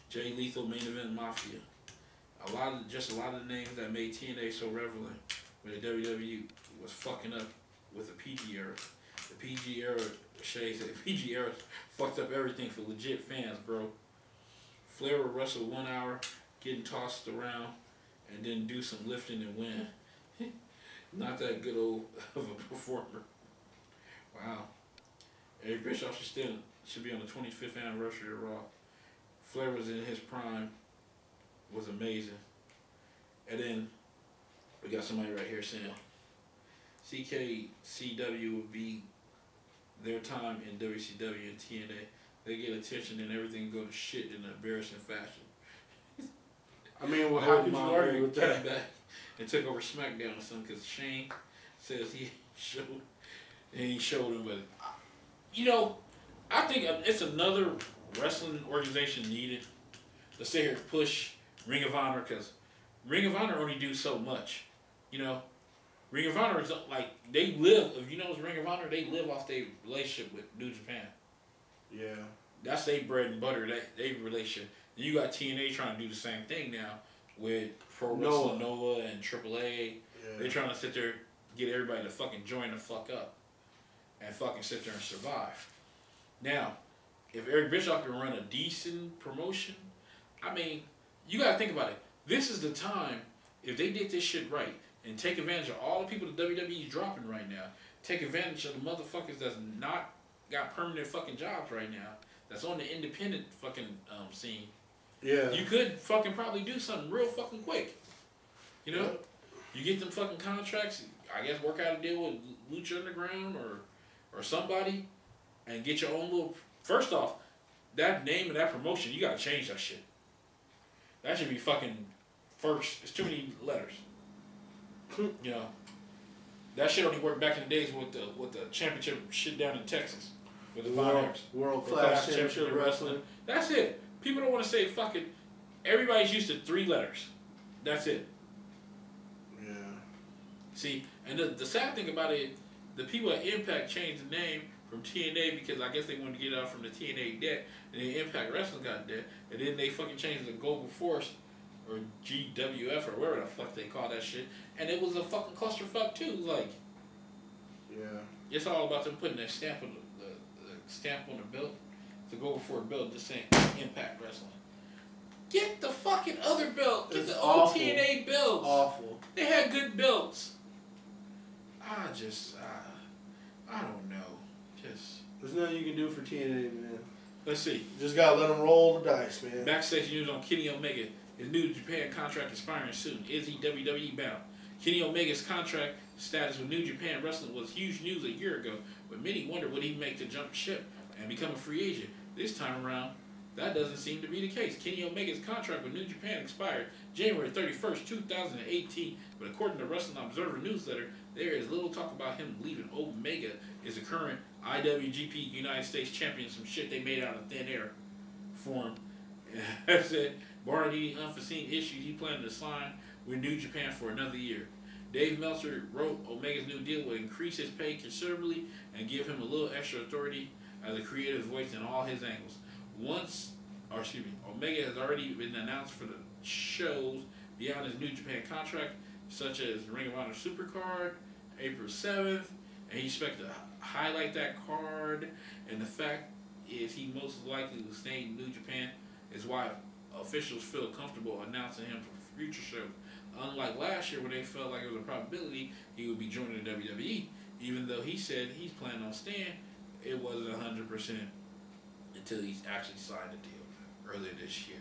Jay Lethal, Main Event Mafia. A lot of the names that made TNA so relevant with the WWE was fucking up with the PG era. The PG era, Shay said, the PG era fucked up everything for legit fans, bro. Flair would wrestle 1 hour, getting tossed around, and then do some lifting and win. Not that good old of a performer. Wow. Eric Bischoff should should be on the 25th anniversary of Raw. Flair was in his prime, was amazing. And then we got somebody right here saying CKCW would be their time in WCW and TNA. They get attention and everything go to shit in an embarrassing fashion. I mean, well, how could you argue with that? Came back and took over SmackDown or something because Shane says he showed him, but you know, I think it's another wrestling organization needed to sit here and push Ring of Honor, because Ring of Honor only do so much. You know, Ring of Honor is like, they live, if you know it's Ring of Honor, they live off their relationship with New Japan. Yeah. That's their bread and butter, they relationship. And you got TNA trying to do the same thing now with Pro Wrestling Nova and AAA. Yeah. They're trying to sit there, get everybody to fucking join the fuck up and fucking sit there and survive. Now, if Eric Bischoff can run a decent promotion, I mean, you gotta think about it. This is the time, if they did this shit right and take advantage of all the people the WWE is dropping right now, take advantage of the motherfuckers that's not got permanent fucking jobs right now, that's on the independent fucking scene. Yeah. You could fucking probably do something real fucking quick. You know? Yep. You get them fucking contracts, I guess work out a deal with Lucha Underground or somebody, and get your own little... First off, that name and that promotion, you gotta change that shit. That should be fucking first. It's too many letters. You know, that shit only worked back in the days with the championship shit down in Texas with the World Class Championship Wrestling. That's it. People don't want to say fucking. Everybody's used to 3 letters. That's it. Yeah. See, and the sad thing about it, the people at Impact changed the name from TNA because I guess they wanted to get out from the TNA debt, and then Impact Wrestling got debt, and then they fucking changed the Global Force, or GWF, or whatever the fuck they call that shit, and it was a fucking clusterfuck too. Like, yeah, it's all about them putting that stamp on the stamp on the belt, to go for a belt, just saying Impact Wrestling. Get the fucking other belt. Get the old TNA belts. Awful. They had good belts. I don't know. There's nothing you can do for TNA, man. Let's see. Just gotta let them roll the dice, man. Backstage news on Kenny Omega. His New Japan contract expiring soon. Is he WWE bound? Kenny Omega's contract status with New Japan Wrestling was huge news a year ago, but many wonder would he make the jump ship and become a free agent. This time around, that doesn't seem to be the case. Kenny Omega's contract with New Japan expired January 31st, 2018, but according to Wrestling Observer newsletter, there is little talk about him leaving. Omega is the current IWGP United States champion, some shit they made out of thin air for him. I said, barring any unforeseen issues, he planned to sign with New Japan for another year. Dave Meltzer wrote Omega's new deal will increase his pay considerably and give him a little extra authority as a creative voice in all his angles. Omega has already been announced for the shows beyond his New Japan contract, such as Ring of Honor Supercard, April 7th, and he expects to highlight that card, and the fact is he most likely will stay in New Japan is why officials feel comfortable announcing him for future shows. Unlike last year when they felt like it was a probability he would be joining the WWE, even though he said he's planning on staying, it wasn't 100% until he actually signed the deal earlier this year.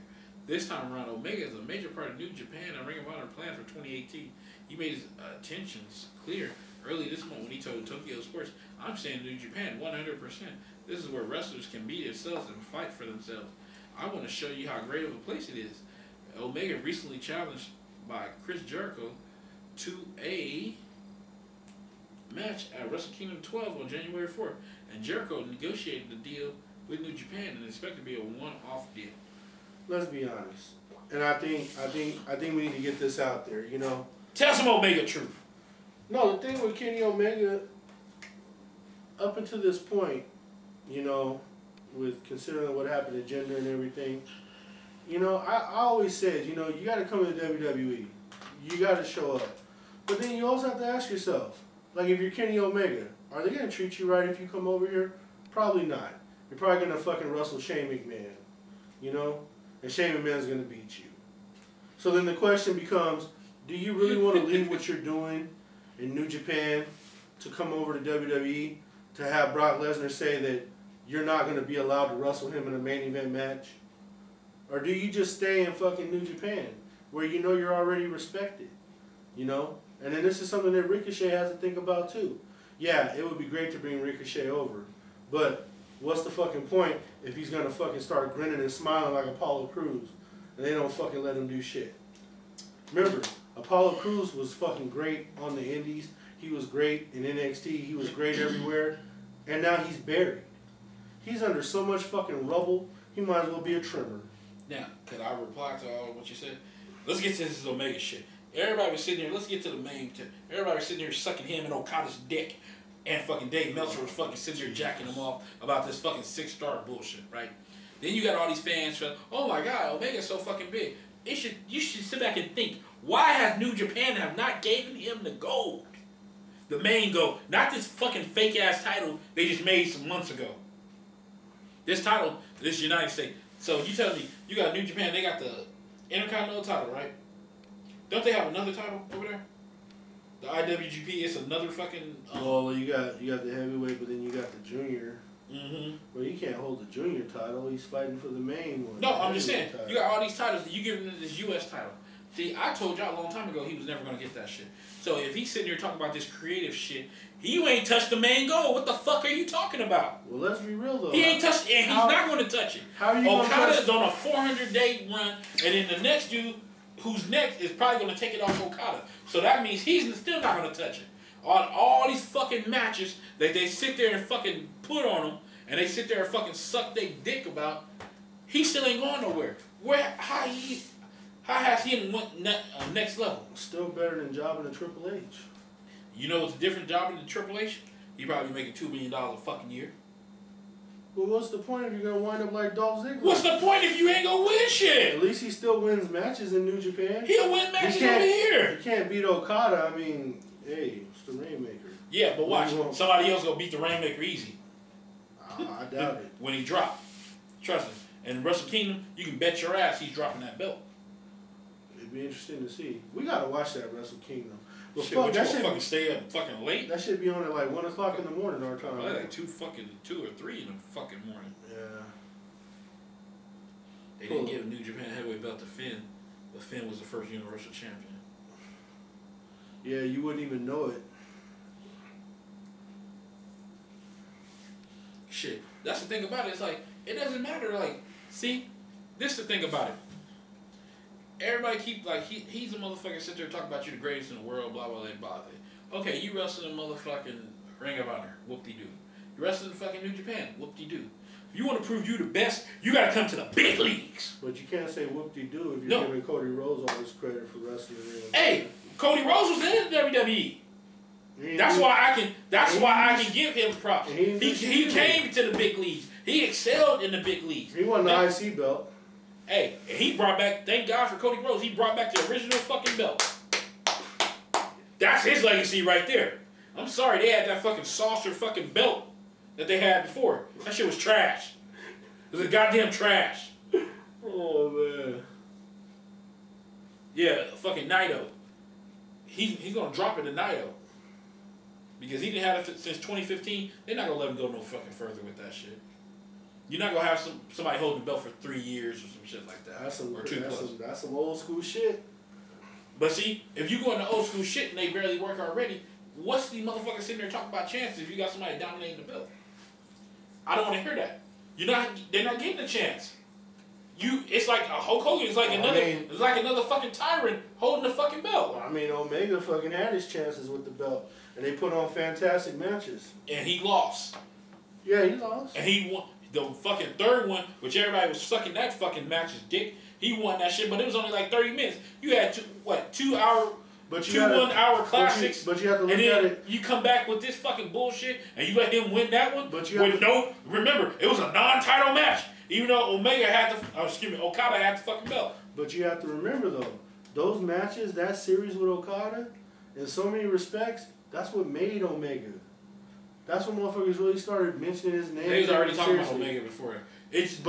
This time around, Omega is a major part of New Japan and Ring of Honor plans for 2018. He made his intentions clear early this month when he told Tokyo Sports, "I'm staying in New Japan 100%. This is where wrestlers can be themselves and fight for themselves. I want to show you how great of a place it is." Omega recently challenged by Chris Jericho to a match at Wrestle Kingdom 12 on January 4th, and Jericho negotiated the deal with New Japan and expected to be a one-off deal. Let's be honest, and I think we need to get this out there. You know, tell some Omega truth. No, the thing with Kenny Omega, up until this point, you know, with considering what happened to Jinder and everything, you know, I always said, you know, you got to come to the WWE, you got to show up, but then you also have to ask yourself, like, if you're Kenny Omega, are they gonna treat you right if you come over here? Probably not. You're probably gonna fucking wrestle Shane McMahon, you know, and Shane McMahon's gonna beat you. So then the question becomes, do you really want to leave what you're doing in New Japan to come over to WWE to have Brock Lesnar say that you're not going to be allowed to wrestle him in a main event match? Or do you just stay in fucking New Japan, where you know you're already respected? You know? And then this is something that Ricochet has to think about too. Yeah, it would be great to bring Ricochet over, but what's the fucking point if he's going to fucking start grinning and smiling like Apollo Crews, and they don't fucking let him do shit? Remember, Apollo Crews was fucking great on the indies. He was great in NXT. He was great everywhere. And now he's buried. He's under so much fucking rubble, he might as well be a trimmer. Now, could I reply to all of what you said? Let's get to this Omega shit. Everybody was sitting there, let's get to the main tip. Everybody was sitting there sucking him and Okada's dick. And fucking Dave Meltzer was fucking sitting there jacking him off about this fucking 6-star bullshit, right? Then you got all these fans saying, oh my God, Omega's so fucking big. You should sit back and think, why has New Japan have not given him the gold? The main gold. Not this fucking fake ass title they just made some months ago. This title, this United States. So you tell me, you got New Japan, they got the Intercontinental title, right? Don't they have another title over there? The IWGP is another fucking... well, you got the heavyweight, but then you got the junior. Mm-hmm. Well, you can't hold the junior title. He's fighting for the main one. No, I'm just saying, you got all these titles, you give him this U.S. title. See, I told y'all a long time ago he was never going to get that shit. So if he's sitting here talking about this creative shit, you ain't touched the main goal. What the fuck are you talking about? Well, let's be real, though. He ain't touched it, and he's not going to touch it. How are you going to touch it? Okada's on a 400-day run, and then the next dude who's next is probably going to take it off Okada. So that means he's still not going to touch it. On all these fucking matches that they sit there and fucking put on him, and they sit there and fucking suck their dick about, he still ain't going nowhere. How has he went next level? Still better than jobbing a Triple H. You know what's a different job than the Triple H? He probably making $2 million a fucking year. Well, what's the point if you're going to wind up like Dolph Ziggler? What's the point if you ain't going to win shit? At least he still wins matches in New Japan. He'll win matches over here. You can't beat Okada. I mean, hey, it's the Rainmaker. Yeah, but watch. Somebody else going to beat the Rainmaker easy. I doubt it. When he drop. Trust me. And Wrestle Kingdom, you can bet your ass he's dropping that belt. It'd be interesting to see. We got to watch that Wrestle Kingdom. Well, shit, fuck, that should fucking stay up fucking late. That should be on at like 1 o'clock in the morning our time. Well, like 2 or 3 in the fucking morning. Yeah. They didn't give New Japan heavyweight belt to Finn, but Finn was the first Universal Champion. Yeah, you wouldn't even know it. Shit, that's the thing about it. It's like, it doesn't matter. Like, see, this is the thing about it. Everybody keep, like, he's a motherfucker sit there and talk about you the greatest in the world, blah, blah, blah, blah. Okay, you wrestle in motherfucking Ring of Honor, whoop-de-doo. You wrestle in fucking New Japan, whoop-de-doo. If you want to prove you the best, you got to come to the big leagues. But you can't say whoop-de-doo if you're giving Cody Rhodes all this credit for wrestling. Hey, Cody Rhodes was in the WWE. That's why I can give him props. He came to the big leagues. He excelled in the big leagues. He won the IC belt. Hey, he brought back, thank God for Cody Rhodes, he brought back the original fucking belt. That's his legacy right there. I'm sorry, they had that fucking saucer fucking belt that they had before. That shit was trash. It was goddamn trash. Oh, man. Yeah, fucking Naito. He's going to drop it to Naito. Because he didn't have it since 2015. They're not going to let him go no fucking further with that shit. You're not going to have somebody holding the belt for 3 years or some shit like that. That's some old school shit. But see, if you go into old school shit and they barely work already, what's these motherfuckers sitting there talking about chances if you got somebody dominating the belt? I don't want to hear that. They're not getting a chance. It's like a Hulk Hogan. It's like another fucking tyrant holding the fucking belt. I mean, Omega fucking had his chances with the belt, and they put on fantastic matches. And he lost. Yeah, he lost. And he won the fucking third one, which everybody was sucking that fucking match's dick. He won that shit, but it was only like 30 minutes. You had 2 hour. But 2 1-hour classics, but you have to look and then at it. You come back with this fucking bullshit, and you let him win that one. But you remember, it was a non-title match. Even though Okada had the fucking belt. But you have to remember though, those matches, that series with Okada, in so many respects, that's what made Omega. That's when motherfuckers really started mentioning his name. They was already talking about Omega before. Dave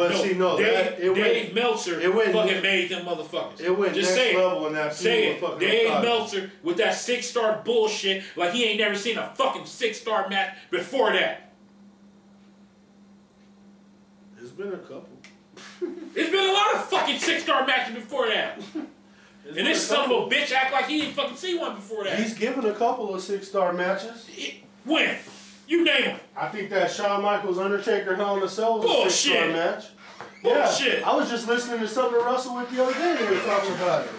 Meltzer fucking made them motherfuckers. It went just next level in that feud with fucking Dave Okada. Meltzer with that 6-star bullshit, like he ain't never seen a fucking 6-star match before that. It's been a couple. It's been a lot of fucking 6-star matches before that. And this son of a bitch act like he didn't fucking see one before that. He's given a couple of 6-star matches. When? You name them. I think that Shawn Michaels Undertaker Hell in a Cell was a 6-star match. Bullshit. Yeah, I was just listening to something to Russell with the other day. They were talking about it.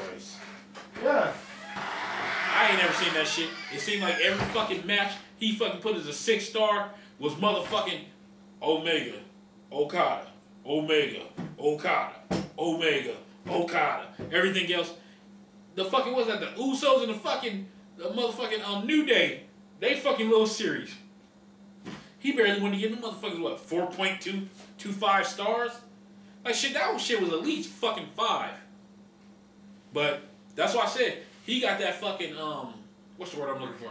Yeah. I ain't never seen that shit. It seemed like every fucking match he fucking put as a 6-star was motherfucking Omega, Okada, Omega, Okada, Omega, Okada. Everything else. The fucking, what's that? The Usos and the motherfucking New Day. They fucking little series. He barely went to get them motherfuckers, what, 4.225 stars? Like, shit, that shit was at least fucking 5. But that's why I said, he got that fucking, what's the word I'm looking for?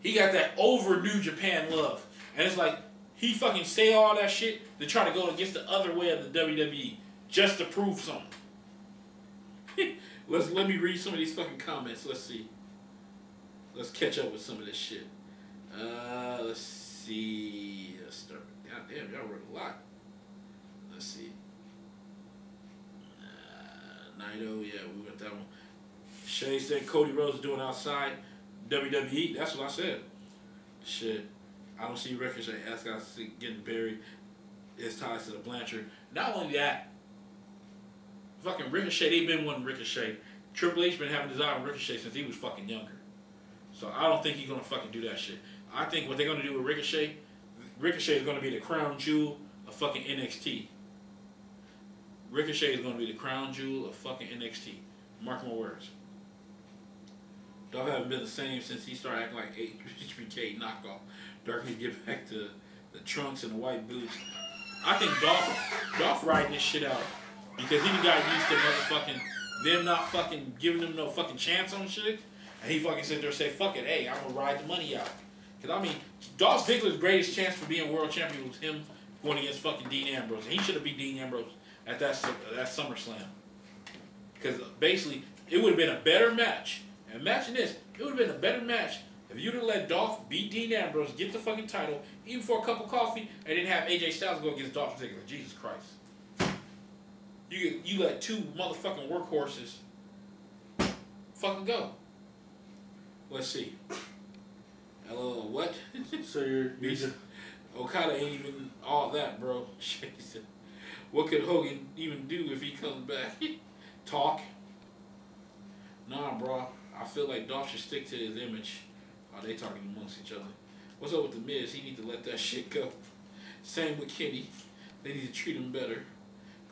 He got that over New Japan love. And it's like, he fucking say all that shit to try to go against the other way of the WWE. Just to prove something. Let me read some of these fucking comments. Let's see. Let's catch up with some of this shit. Let's see. Let's start. God damn, y'all wrote a lot. Let's see. Naito, yeah, we got that one. Shay said Cody Rhodes is doing outside WWE. That's what I said. Shit. I don't see Ricochet. Ask guys getting buried. His ties to the Blanchard. Not only that, fucking Ricochet, they've been wanting Ricochet. Triple H been having his eye on Ricochet since he was fucking younger. So I don't think he's gonna fucking do that shit. I think what they're gonna do with Ricochet is gonna be the crown jewel of fucking NXT. Ricochet is gonna be the crown jewel of fucking NXT. Mark my words. Dolph haven't been the same since he started acting like HBK knockoff. Dark needs to get back to the trunks and the white boots. I think Dolph riding this shit out because he got used to motherfucking them not fucking giving him no fucking chance on shit. And he fucking sit there and say, fuck it, hey, I'm going to ride the money out. Because, I mean, Dolph Ziggler's greatest chance for being world champion was him going against fucking Dean Ambrose. And he should have beat Dean Ambrose at that SummerSlam. Because, basically, it would have been a better match. And imagine this, it would have been a better match if you'd have let Dolph beat Dean Ambrose, get the fucking title, even for a cup of coffee, and didn't have AJ Styles go against Dolph Ziggler. Jesus Christ. You let two motherfucking workhorses fucking go. Let's see. Hello, what? So you're Okada ain't even all that, bro. What could Hogan even do if he comes back? Talk. Nah, bro. I feel like Dolph should stick to his image. Oh, they talking amongst each other. What's up with the Miz? He need to let that shit go. Same with Kenny. They need to treat him better.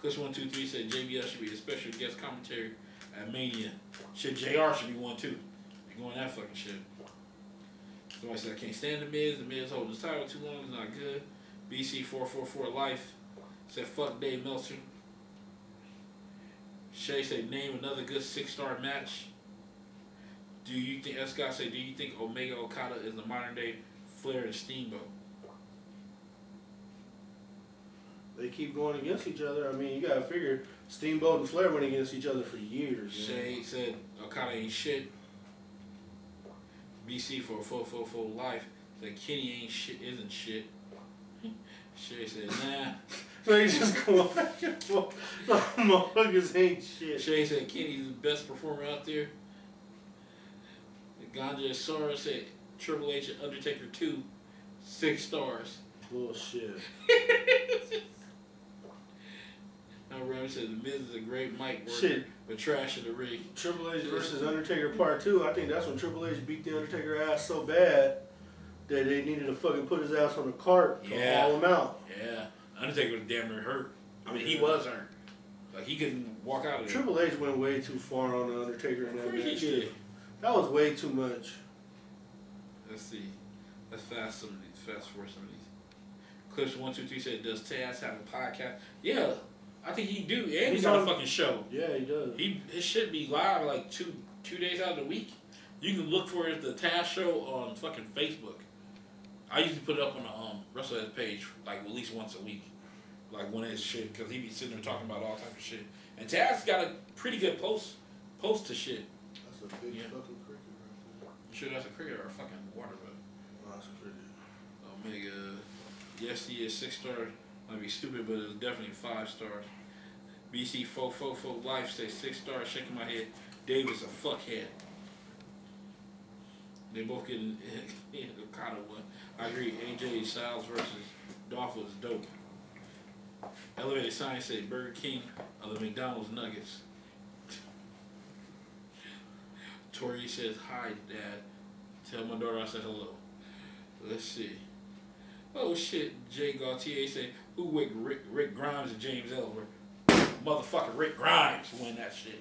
Clips123 said JBL should be a special guest commentary at Mania. Shit, JR should be one too. They going that fucking shit. Somebody said I can't stand the Miz. The Miz holding his title too long. It's not good. BC444 Life said fuck Dave Meltzer. Shay said name another good 6-star match. Do you think, as Scott said, do you think Omega Okada is the modern day Flair and Steamboat? They keep going against each other. I mean, you gotta figure Steamboat and Flair went against each other for years. Shay said Okada ain't shit. BC for 444 Life said Kenny ain't shit, isn't shit. Shay said nah. So he's just going back and forth. Motherfuckers ain't shit. Shay said Kenny's the best performer out there. Ganja Sora said Triple H and Undertaker 2, 6 stars. Bullshit. Now Ram said the Miz is a great mic worker, shit, but trash in the ring. Triple H versus Undertaker Part 2. I think that's when Triple H beat the Undertaker ass so bad that they needed to fucking put his ass on a cart to haul him out. Yeah. Undertaker was damn near hurt. I mean, he was hurt. Like, he couldn't walk out of there. Triple H went way too far on the Undertaker in that match. He did. That was way too much. Let's see. Let's fast forward some of these. Clips123 said, does Taz have a podcast? Yeah, I think he do. And he's on a fucking show. Yeah, he does. It should be live like two days out of the week. You can look for it, the Taz show on fucking Facebook. I usually put it up on the Wrestleheads page like at least once a week. Like when it's shit, because he be sitting there talking about all types of shit. And Taz got a pretty good post to shit. That's a big fucking cricket right there. Sure, that's a cricket or a fucking water bug. Oh, that's a cricket. Omega, yes, he is 6-star Might be stupid, but it's definitely 5 stars. BC444 Life says 6 stars. Shaking my head. Dave is a fuckhead. They both getting kind of one. I agree. AJ Styles versus Dolph was dope. Elevated Science said Burger King of the McDonald's nuggets. Tori says, hi, Dad. Tell my daughter I said hello. Let's see. Oh, shit. Jay Gaultier said, who wicked Rick Grimes and James Ellsworth? Motherfucking Rick Grimes win that shit.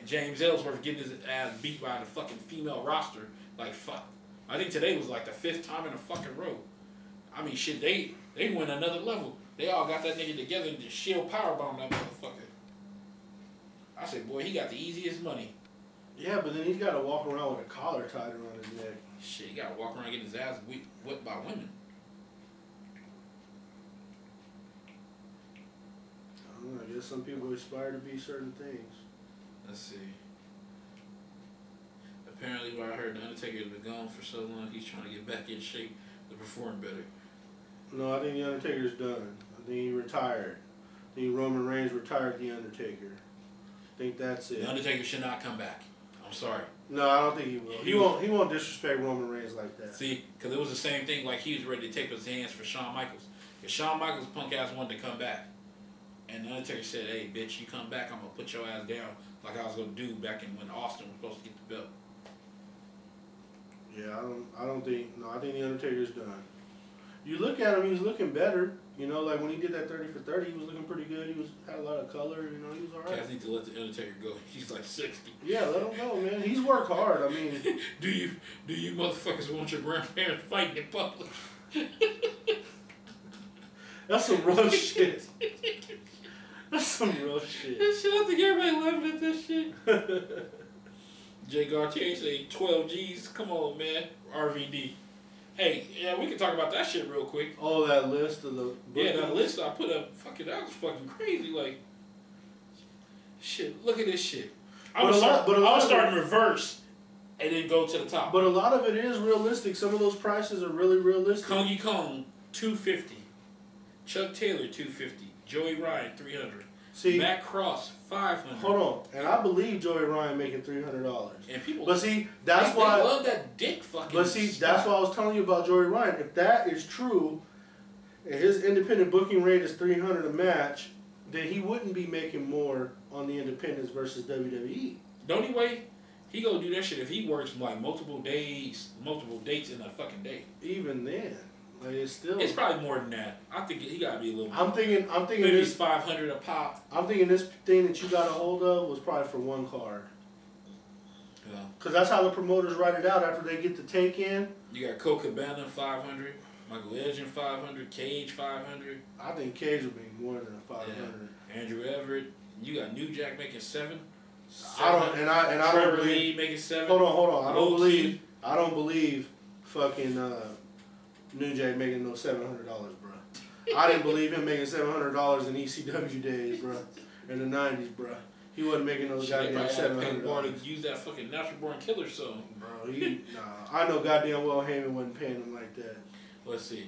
James Ellsworth getting his ass beat by the fucking female roster. Like, fuck. I think today was like the 5th time in a fucking row. I mean, shit, they went another level. They all got that nigga together and just shield powerbomb that motherfucker. I said, boy, he got the easiest money. Yeah, but then he's got to walk around with a collar tied around his neck. Shit, he got to walk around getting his ass whipped by women. I don't know, I guess some people aspire to be certain things. Let's see. Apparently, what I heard, The Undertaker has been gone for so long, he's trying to get back in shape to perform better. No, I think The Undertaker's done. I think he retired. I think Roman Reigns retired The Undertaker. I think that's it. The Undertaker should not come back. I'm sorry. No, I don't think he will. He won't disrespect Roman Reigns like that. See, because it was the same thing, like he was ready to take his hands for Shawn Michaels. If Shawn Michaels' punk ass wanted to come back, and The Undertaker said, hey, bitch, you come back, I'm going to put your ass down like I was going to do back in when Austin was supposed to get the belt. Yeah, I think The Undertaker's done. You look at him, he was looking better. You know, like when he did that 30 for 30, he was looking pretty good. He had a lot of color, you know, he was alright. Guys need to let The Undertaker go. He's like 60. Yeah, let him go, man. He's worked hard. I mean, do you motherfuckers want your grandparents fighting in public? That's some real shit. That's some real shit. That shit, I think everybody laughing at this shit. Jay Gaultier say 12 G's. Come on, man. RVD. Hey, yeah, we can talk about that shit real quick. Oh, that list of the... Yeah, that list I put up, fucking, that was fucking crazy. Like, shit, look at this shit. I was starting reverse and then go to the top. But a lot of it is realistic. Some of those prices are really realistic. Kongi Kong, $250. Chuck Taylor, $250. Joey Ryan, $300. See, Matt Cross, $500. Hold on, and I believe Joey Ryan making $300. And people, but see, that's why they love that dick fucking. But see, that's why I was telling you about Joey Ryan. If that is true, and his independent booking rate is $300 a match, then he wouldn't be making more on the independents versus WWE. The only way he gonna do that shit if he works like multiple dates in a fucking day. Even then. Like it's probably more than that. I think he gotta be a little more. I'm thinking maybe this $500 a pop. I'm thinking this thing that you got a hold of was probably for one card. Yeah. Cause that's how the promoters write it out after they get the take in. You got Cole Cabana $500, Michael Elgin $500, Cage $500. I think Cage would be more than $500. Yeah. Andrew Everett. You got New Jack making $7. I Trevor don't believe. Lee making $7. Hold on. I don't believe fucking New Jack making no $700, bro. I didn't believe him making $700 in ECW days, bro. In the '90s, bro. He wasn't making those goddamn $700. To use that fucking Natural Born Killer song, bro. I know goddamn well Heyman wasn't paying him like that. Let's see.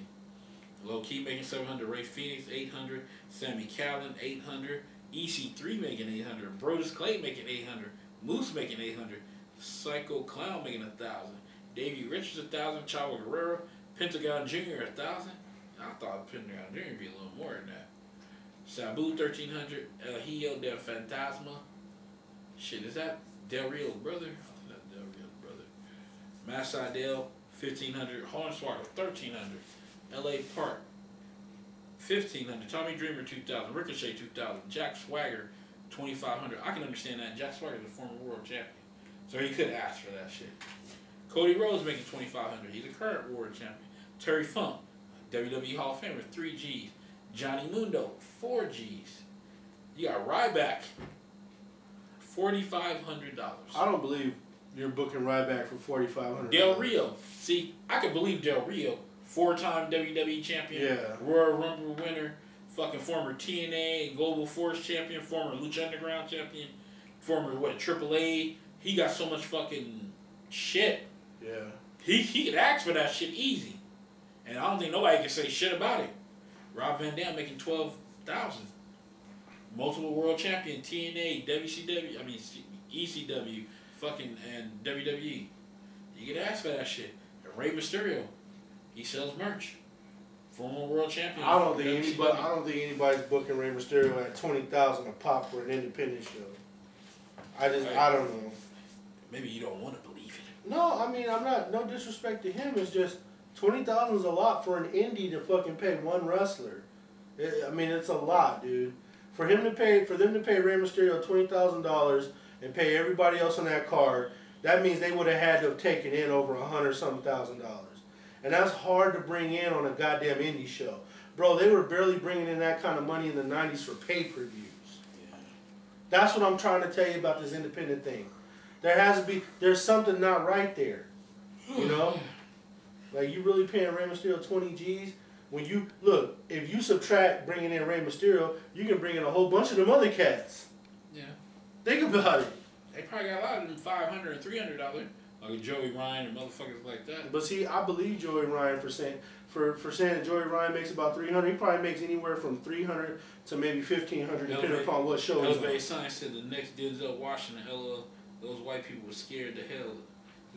Low Key making $700. Ray Phoenix $800. Sammy Callan $800. EC3 making $800. Brodus Clay making $800. Moose making $800. Psycho Clown making $1,000. Davey Richards $1,000. Chavo Guerrero. Pentagon Jr. $1,000. I thought Pentagon Jr. would be a little more than that. Sabu $1,300. El Hijo del Fantasma. Shit, is that Del Rio's brother? I think that's Del Rio's brother. Matt Sydal $1,500. Hornswoggle $1,300. L.A. Park $1,500. Tommy Dreamer $2,000. Ricochet $2,000. Jack Swagger $2,500. I can understand that. Jack Swagger is a former world champion, so he could ask for that shit. Cody Rhodes making $2,500. He's a current world champion. Terry Funk, WWE Hall of Famer, 3 Gs. Johnny Mundo, 4 Gs. You got Ryback, $4,500. I don't believe you're booking Ryback for $4,500. Del Rio. See, I can believe Del Rio, 4-time WWE champion, yeah. Royal Rumble winner, fucking former TNA Global Force champion, former Lucha Underground champion, former AAA. He got so much fucking shit. Yeah. He could ask for that shit easy. And I don't think nobody can say shit about it. Rob Van Dam making $12,000. Multiple world champion, TNA, WCW, ECW, fucking, and WWE. You get asked for that shit. And Rey Mysterio, he sells merch. Former world champion. I don't think anybody's booking Rey Mysterio at $20,000 a pop for an independent show. I don't know. Maybe you don't want to believe it. No, I mean, I'm not, no disrespect to him. It's just $20,000 is a lot for an indie to fucking pay one wrestler. I mean, it's a lot, dude. For them to pay Rey Mysterio $20,000 and pay everybody else on that card, that means they would have had to have taken in over $100,000. And that's hard to bring in on a goddamn indie show. Bro, they were barely bringing in that kind of money in the 90s for pay-per-views. Yeah. That's what I'm trying to tell you about this independent thing. There's something not right there. You know? Like, you really paying Rey Mysterio 20 G's? When you, look, if you subtract bringing in Rey Mysterio, you can bring in a whole bunch of them other cats. Yeah. Think about it. They probably got a lot of them $500 and $300, like Joey Ryan and motherfuckers like that. But see, I believe Joey Ryan for saying that Joey Ryan makes about $300. He probably makes anywhere from $300 to maybe $1,500, depending upon what show he's on. Elevate Science said the next Denzel Washington, those white people were scared to hell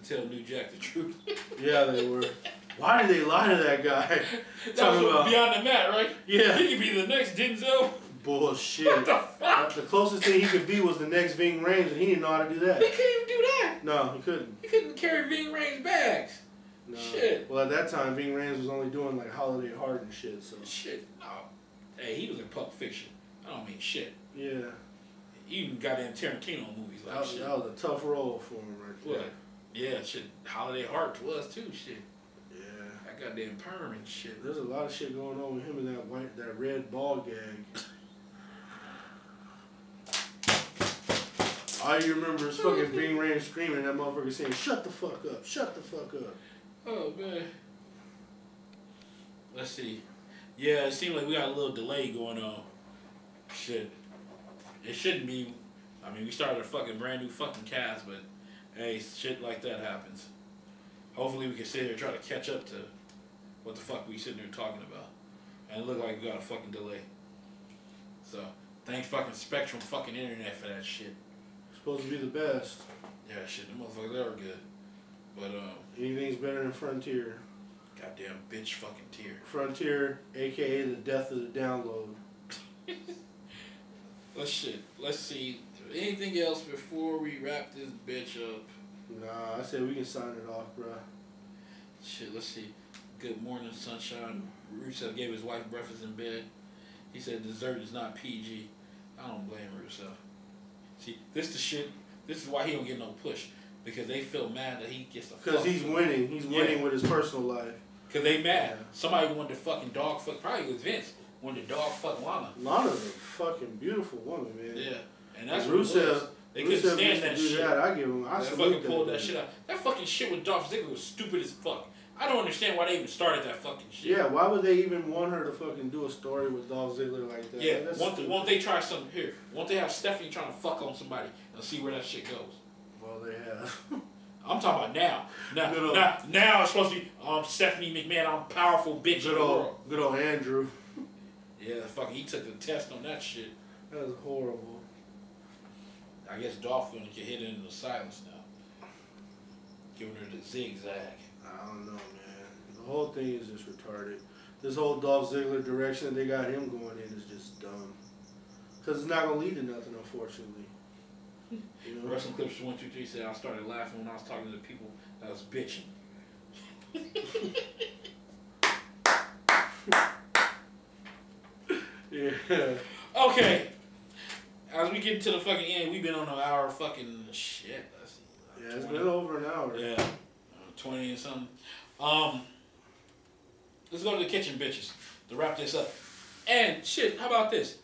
to tell New Jack the truth. Yeah, they were. Why did they lie to that guy? That was beyond the mat, right? Yeah. He could be the next Denzel. Bullshit. What the fuck? The closest thing he could be was the next Ving Rhames, and he didn't know how to do that. He couldn't even do that. No, he couldn't. He couldn't carry Ving Rhames' bags. No. Shit. Well, at that time, Ving Rhames was only doing like Holiday Heart and shit. So. Shit. No. Hey, he was in Pulp Fiction. I don't mean shit. Yeah. Even goddamn Tarantino movies like shit. That was a tough role for him right there. What? Yeah, shit. Holiday Heart was too, shit. Yeah. That goddamn perm and shit. There's a lot of shit going on with him and that red ball gag. All you remember is fucking Ving Rhames screaming at that motherfucker saying, "Shut the fuck up, shut the fuck up." Oh, man. Let's see. Yeah, it seems like we got a little delay going on. Shit. It shouldn't be. I mean, we started a fucking brand new fucking cast, but hey, shit like that happens. Hopefully we can sit here and try to catch up to what the fuck we sitting there talking about. And it look like we got a fucking delay. So, thanks fucking Spectrum fucking internet for that shit. Supposed to be the best. Yeah, shit, the motherfuckers are good. But, anything's better than Frontier. Goddamn bitch fucking tier. Frontier, aka the death of the download. Let's see. Anything else before we wrap this bitch up? Nah, I said we can sign it off, bruh. Shit, let's see. Good morning, sunshine. Rusev gave his wife breakfast in bed. He said dessert is not PG. I don't blame Rusev. See, this the shit. This is why he don't get no push. Because they feel mad that he gets the fuck. Because he's winning. He's winning with his personal life. Because they mad. Yeah. Somebody wanted to fucking dog fuck. Probably was Vince. Wanted to dog fuck Lana. Lana's a fucking beautiful woman, man. Yeah. And that's Rusev. They couldn't stand that shit. I give him. I fucking pulled that shit out. That fucking shit with Dolph Ziggler was stupid as fuck. I don't understand why they even started that fucking shit. Yeah, why would they even want her to fucking do a story with Dolph Ziggler like that? Yeah, won't they try something here? Won't they have Stephanie trying to fuck on somebody and see where that shit goes? Well, they have. I'm talking about now. Now it's supposed to be Stephanie McMahon, I'm powerful bitch in the world. Good old Andrew. Yeah, fucking he took the test on that shit. That was horrible. I guess Dolph gonna get hit into silence now. Giving her the zigzag. I don't know, man. The whole thing is just retarded. This whole Dolph Ziggler direction that they got him going in is just dumb. Because it's not going to lead to nothing, unfortunately. You know? Wrestling Clips 123 said I started laughing when I was talking to the people that was bitching. Yeah. Okay. As we get to the fucking end, we've been on an hour fucking shit. Let's see, like it's been over an hour. Yeah. 20 and something. Let's go to the kitchen, bitches, to wrap this up. And shit, how about this?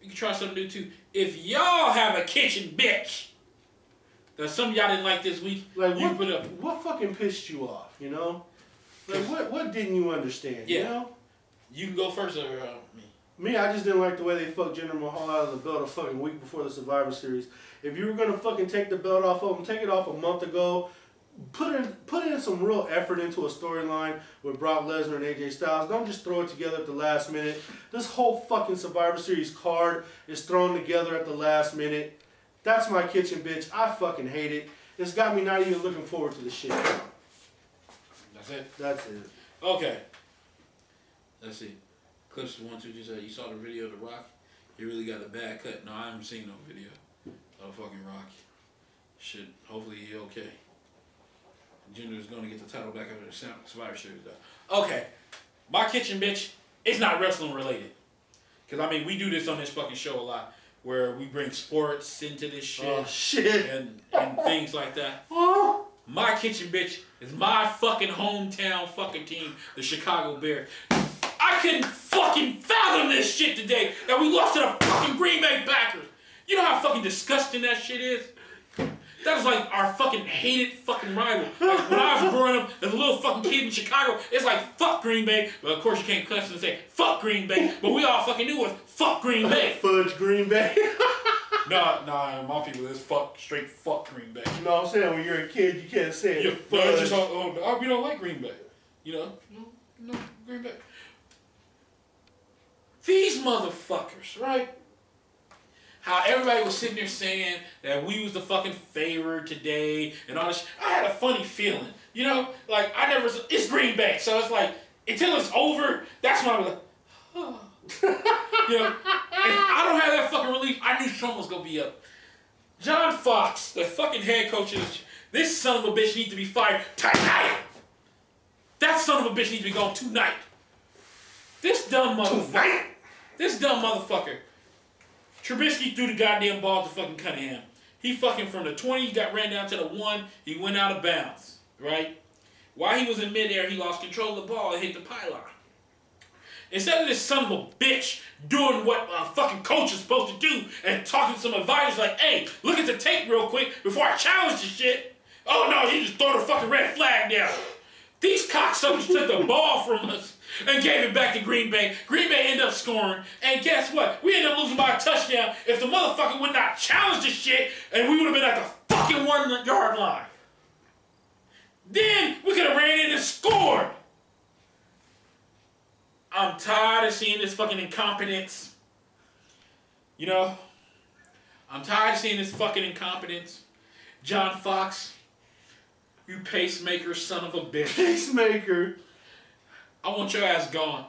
You can try something new too. If y'all have a kitchen bitch that some of y'all didn't like this week, like you put up. What fucking pissed you off? You know, like what didn't you understand? Yeah. You know, you can go first or me. Me, I just didn't like the way they fucked Jinder Mahal out of the belt a fucking week before the Survivor Series. If you were gonna fucking take the belt off of him, take it off a month ago. put in some real effort into a storyline with Brock Lesnar and AJ Styles. Don't just throw it together at the last minute. This whole fucking Survivor Series card is thrown together at the last minute. That's my kitchen, bitch. I fucking hate it. It's got me not even looking forward to the shit. That's it? That's it. Okay. Let's see. Clips 1, 2, just you saw the video of The Rock? He really got a bad cut. No, I haven't seen no video of fucking Rock. Shit, hopefully he okay. Jinder is going to get the title back after the Survivor Series though. Okay. My kitchen, bitch, it's not wrestling related. Because, I mean, we do this on this fucking show a lot. Where we bring sports into this shit. Oh, shit. And things like that. My kitchen, bitch, is my fucking hometown fucking team, the Chicago Bears. I couldn't fucking fathom this shit today that we lost to the fucking Green Bay Packers. You know how fucking disgusting that shit is? That was like our fucking hated fucking rival. Like when I was growing up as a little fucking kid in Chicago, it's like, fuck Green Bay. But of course you can't cuss and say, fuck Green Bay. But we all fucking knew it was, fuck Green Bay. Fudge Green Bay. Nah, my people is straight fuck Green Bay. You know what I'm saying? When you're a kid, you can't say it. You're fudge. We don't like Green Bay. You know? No, Green Bay. These motherfuckers, right? How everybody was sitting there saying that we was the fucking favorite today and all this shit. I had a funny feeling. You know? Like, it's Green Bay. So it's like, until it's over, that's when I was like, oh. You know? If I don't have that fucking relief, I knew someone was going to be up. John Fox, the fucking head coach of this son of a bitch needs to be fired tonight. That son of a bitch needs to be gone tonight. This dumb motherfucker. This dumb motherfucker. Trubisky threw the goddamn ball to fucking Cunningham. He fucking from the 20, he got ran down to the 1, he went out of bounds, right? While he was in midair, he lost control of the ball and hit the pylon. Instead of this son of a bitch doing what a fucking coach is supposed to do and talking to some advisors like, hey, look at the tape real quick before I challenge this shit. Oh no, he just threw the fucking red flag down. These cocksuckers took the ball from us and gave it back to Green Bay. Green Bay ended up scoring, and guess what? We ended up losing by a touchdown if the motherfucker would not challenge this shit, and we would have been at the fucking 1 yard line. Then we could have ran in and scored. I'm tired of seeing this fucking incompetence. You know? I'm tired of seeing this fucking incompetence. John Fox, you pacemaker son of a bitch. Pacemaker. I want your ass gone.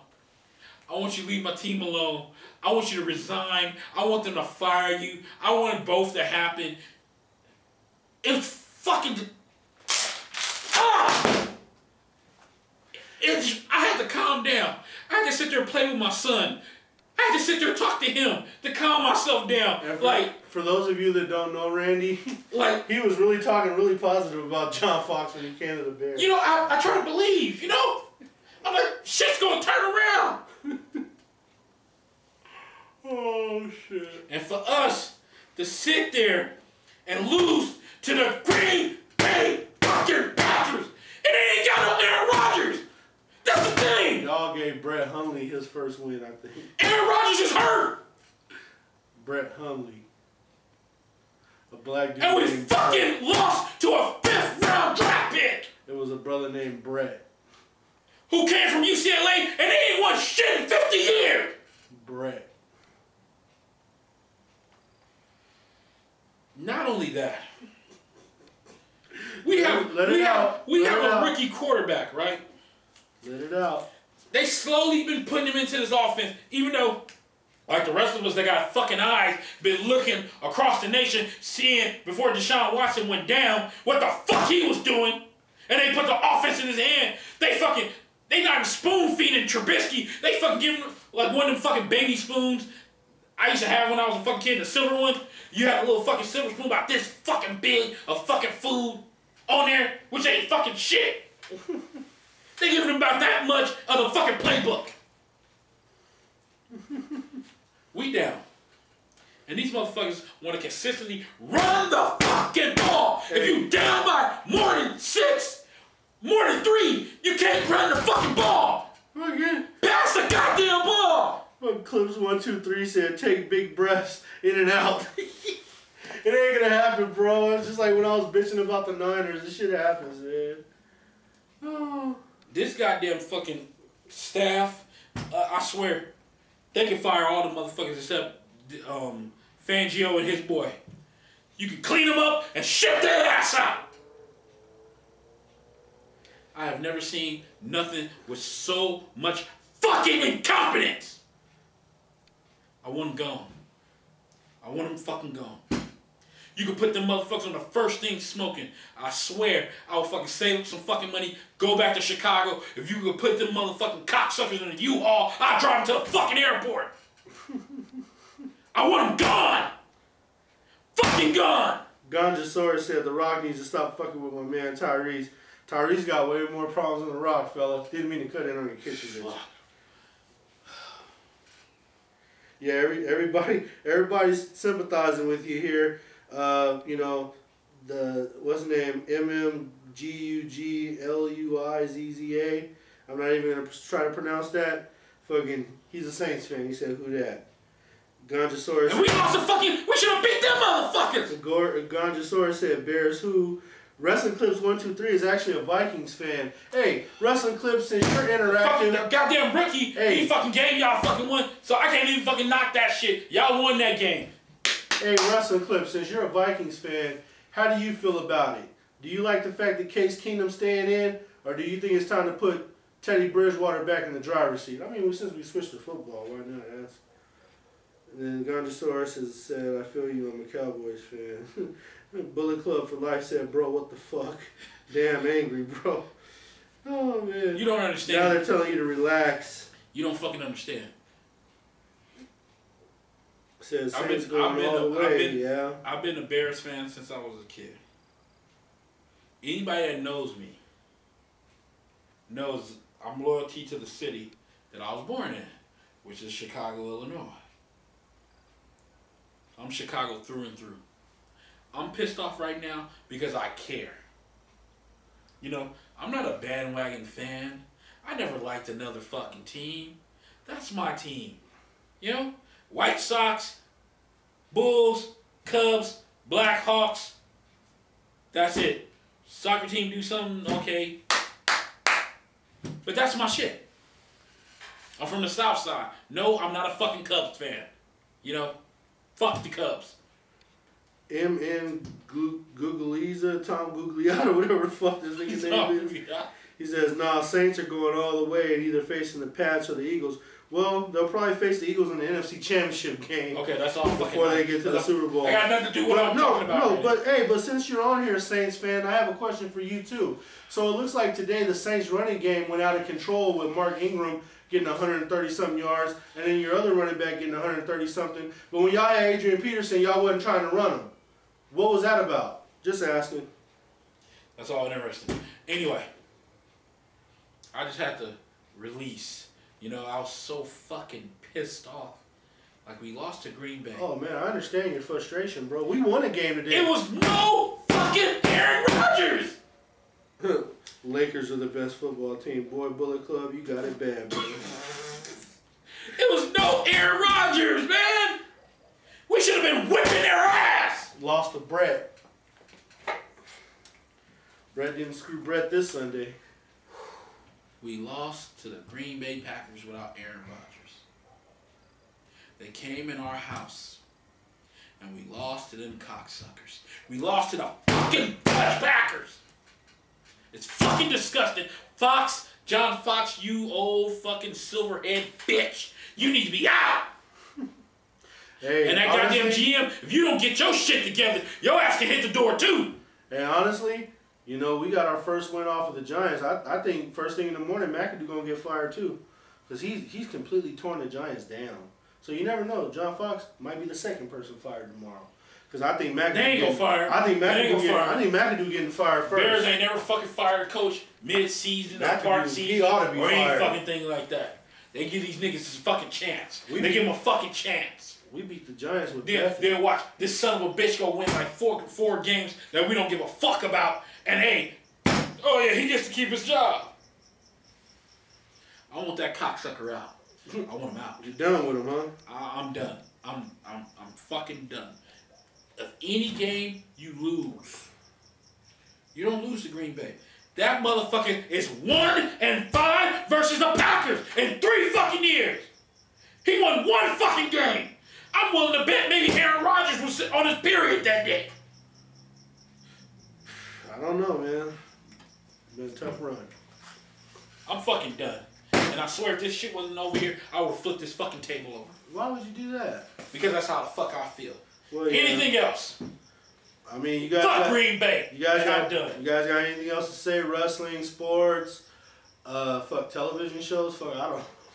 I want you to leave my team alone. I want you to resign. I want them to fire you. I want it both to happen. It's fucking... I had to calm down. I had to sit there and play with my son. I had to sit there and talk to him to calm myself down. For those of you that don't know Randy, he was really talking really positive about John Fox when he came to the Bears. You know, I try to believe, you know? I'm like, shit's gonna turn around. Oh, shit. And for us to sit there and lose to the Green Bay fucking Packers, and they ain't got no Aaron Rodgers. That's the thing. Y'all gave Brett Hundley his first win, I think. Aaron Rodgers is hurt. Brett Hundley. A black dude. And we fucking lost to a 5th round draft pick. It was a brother named Brett. Who came from UCLA and they ain't won shit in 50 years. Brett. Not only that. We have a rookie quarterback, right? Let it out. They slowly been putting him into this offense, even though, like the rest of us that got fucking eyes, been looking across the nation, seeing before Deshaun Watson went down, what the fuck he was doing, and they put the offense in his hand. They not spoon feeding Trubisky. They fucking give him like one of them fucking baby spoons. I used to have when I was a fucking kid, the silver one. You had a little fucking silver spoon about this fucking big of fucking food on there, which ain't fucking shit. They giving him about that much of the fucking playbook. We down. And these motherfuckers want to consistently run the fucking ball. Hey. If you down by more than 6, more than 3, you can't run the fucking ball. Okay. Pass the goddamn ball. Well, Clips 1, 2, 3 said, take big breaths in and out. It ain't gonna happen, bro. It's just like when I was bitching about the Niners. This shit happens, man. Oh. This goddamn fucking staff, I swear, they can fire all the motherfuckers except Fangio and his boy. You can clean them up and ship their ass out. I have never seen nothing with so much fucking incompetence. I want them gone. I want them fucking gone. You can put them motherfuckers on the first thing smoking. I swear, I will fucking save up some fucking money, go back to Chicago. If you could put them motherfucking cocksuckers in a U-Haul, I'll drive them to the fucking airport. I want them gone. Fucking gone. Ganjasaurus said The Rock needs to stop fucking with my man Tyrese. Tyrese got way more problems than The Rock, fella. Didn't mean to cut in on your kitchen bitch. Yeah, everybody's sympathizing with you here. You know, what's his name? MMGUGLUIZZA. I'm not even gonna try to pronounce that. Fucking, he's a Saints fan. He said, "Who that?" Ganjasaurus. And we lost we should have beat them motherfuckers. Ganjasaurus said, "Bears who?" Wrestling Clips 123 is actually a Vikings fan. Hey, Wrestling Clips, since you're interactive, the goddamn rookie, hey, he fucking gave y'all fucking one, so I can't even fucking knock that shit. Y'all won that game. Hey, Wrestling Clips, since you're a Vikings fan, how do you feel about it? Do you like the fact that Case Keenum's staying in, or do you think it's time to put Teddy Bridgewater back in the driver's seat? I mean, since we switched to football, why not? And then Ganjasaurus has said, "I feel you, I'm a Cowboys fan." Bullet Club for Life said, "Bro, what the fuck?" Damn angry, bro. Oh, man. You don't understand. Now they're telling you to relax. You don't fucking understand. Says Saints going all the way, yeah. I've been a Bears fan since I was a kid. Anybody that knows me knows I'm loyalty to the city that I was born in, which is Chicago, Illinois. I'm Chicago through and through. I'm pissed off right now because I care. You know, I'm not a bandwagon fan. I never liked another fucking team. That's my team. You know? White Sox, Bulls, Cubs, Blackhawks. That's it. Soccer team do something, okay. But that's my shit. I'm from the South Side. No, I'm not a fucking Cubs fan. You know? Fuck the Cubs. M.N. Googliza, Tom Gugliotta, whatever the fuck this nigga's name is. He says, "Nah, Saints are going all the way and either facing the Pats or the Eagles." Well, they'll probably face the Eagles in the NFC Championship game. Okay, that's all. Before they get to the Super Bowl. I got nothing to do with what I'm talking about. But since you're on here, Saints fan, I have a question for you too. So it looks like today the Saints running game went out of control with Mark Ingram getting 130-something yards, and then your other running back getting 130-something. But when y'all had Adrian Peterson, y'all wasn't trying to run him. What was that about? Just asking. That's all interesting. Anyway, I just had to release. You know, I was so fucking pissed off. Like, we lost to Green Bay. Oh, man, I understand your frustration, bro. We won a game today. It was no fucking Aaron Rodgers! Lakers are the best football team. Boy, Bullet Club, you got it bad, bro. It was no Aaron Rodgers, man! We should have been whipping their ass! Lost to Brett. Brett didn't screw Brett this Sunday. We lost to the Green Bay Packers without Aaron Rodgers. They came in our house, and we lost to them cocksuckers. We lost to the fucking Dutch Packers. It's fucking disgusting. Fox, John Fox, you old fucking silverhead bitch. You need to be out. Hey, and that goddamn GM, if you don't get your shit together, your ass can hit the door too. And honestly, you know, we got our first win off of the Giants. I think first thing in the morning, McAdoo gonna get fired too, because he's completely torn the Giants down. So you never know. John Fox might be the second person fired tomorrow. Because I think McAdoo. They ain't gonna fire. I think McAdoo getting fired first. Bears ain't never fucking fired a coach mid-season or part season. He ought to be or fired. any fucking thing like that. They give these niggas a fucking chance. They give them a fucking chance. We beat the Giants with Then watch this son of a bitch go win like four games that we don't give a fuck about. And hey, oh yeah, he gets to keep his job. I want that cocksucker out. I want him out. You're done with him, huh? I'm done. I'm fucking done. of any game, you lose. You don't lose to Green Bay. That motherfucker is 1-5 versus the Packers in 3 fucking years. He won 1 fucking game. I'm willing to bet maybe Aaron Rodgers was on his period that day. I don't know, man. It's been a tough run. I'm fucking done. And I swear if this shit wasn't over here, I would flip this fucking table over. Why would you do that? Because that's how the fuck I feel. Well, yeah. Anything else? I mean, you guys fuck Green Bay. You guys got done. You guys got anything else to say? Wrestling, sports, fuck television shows? Fuck, I don't.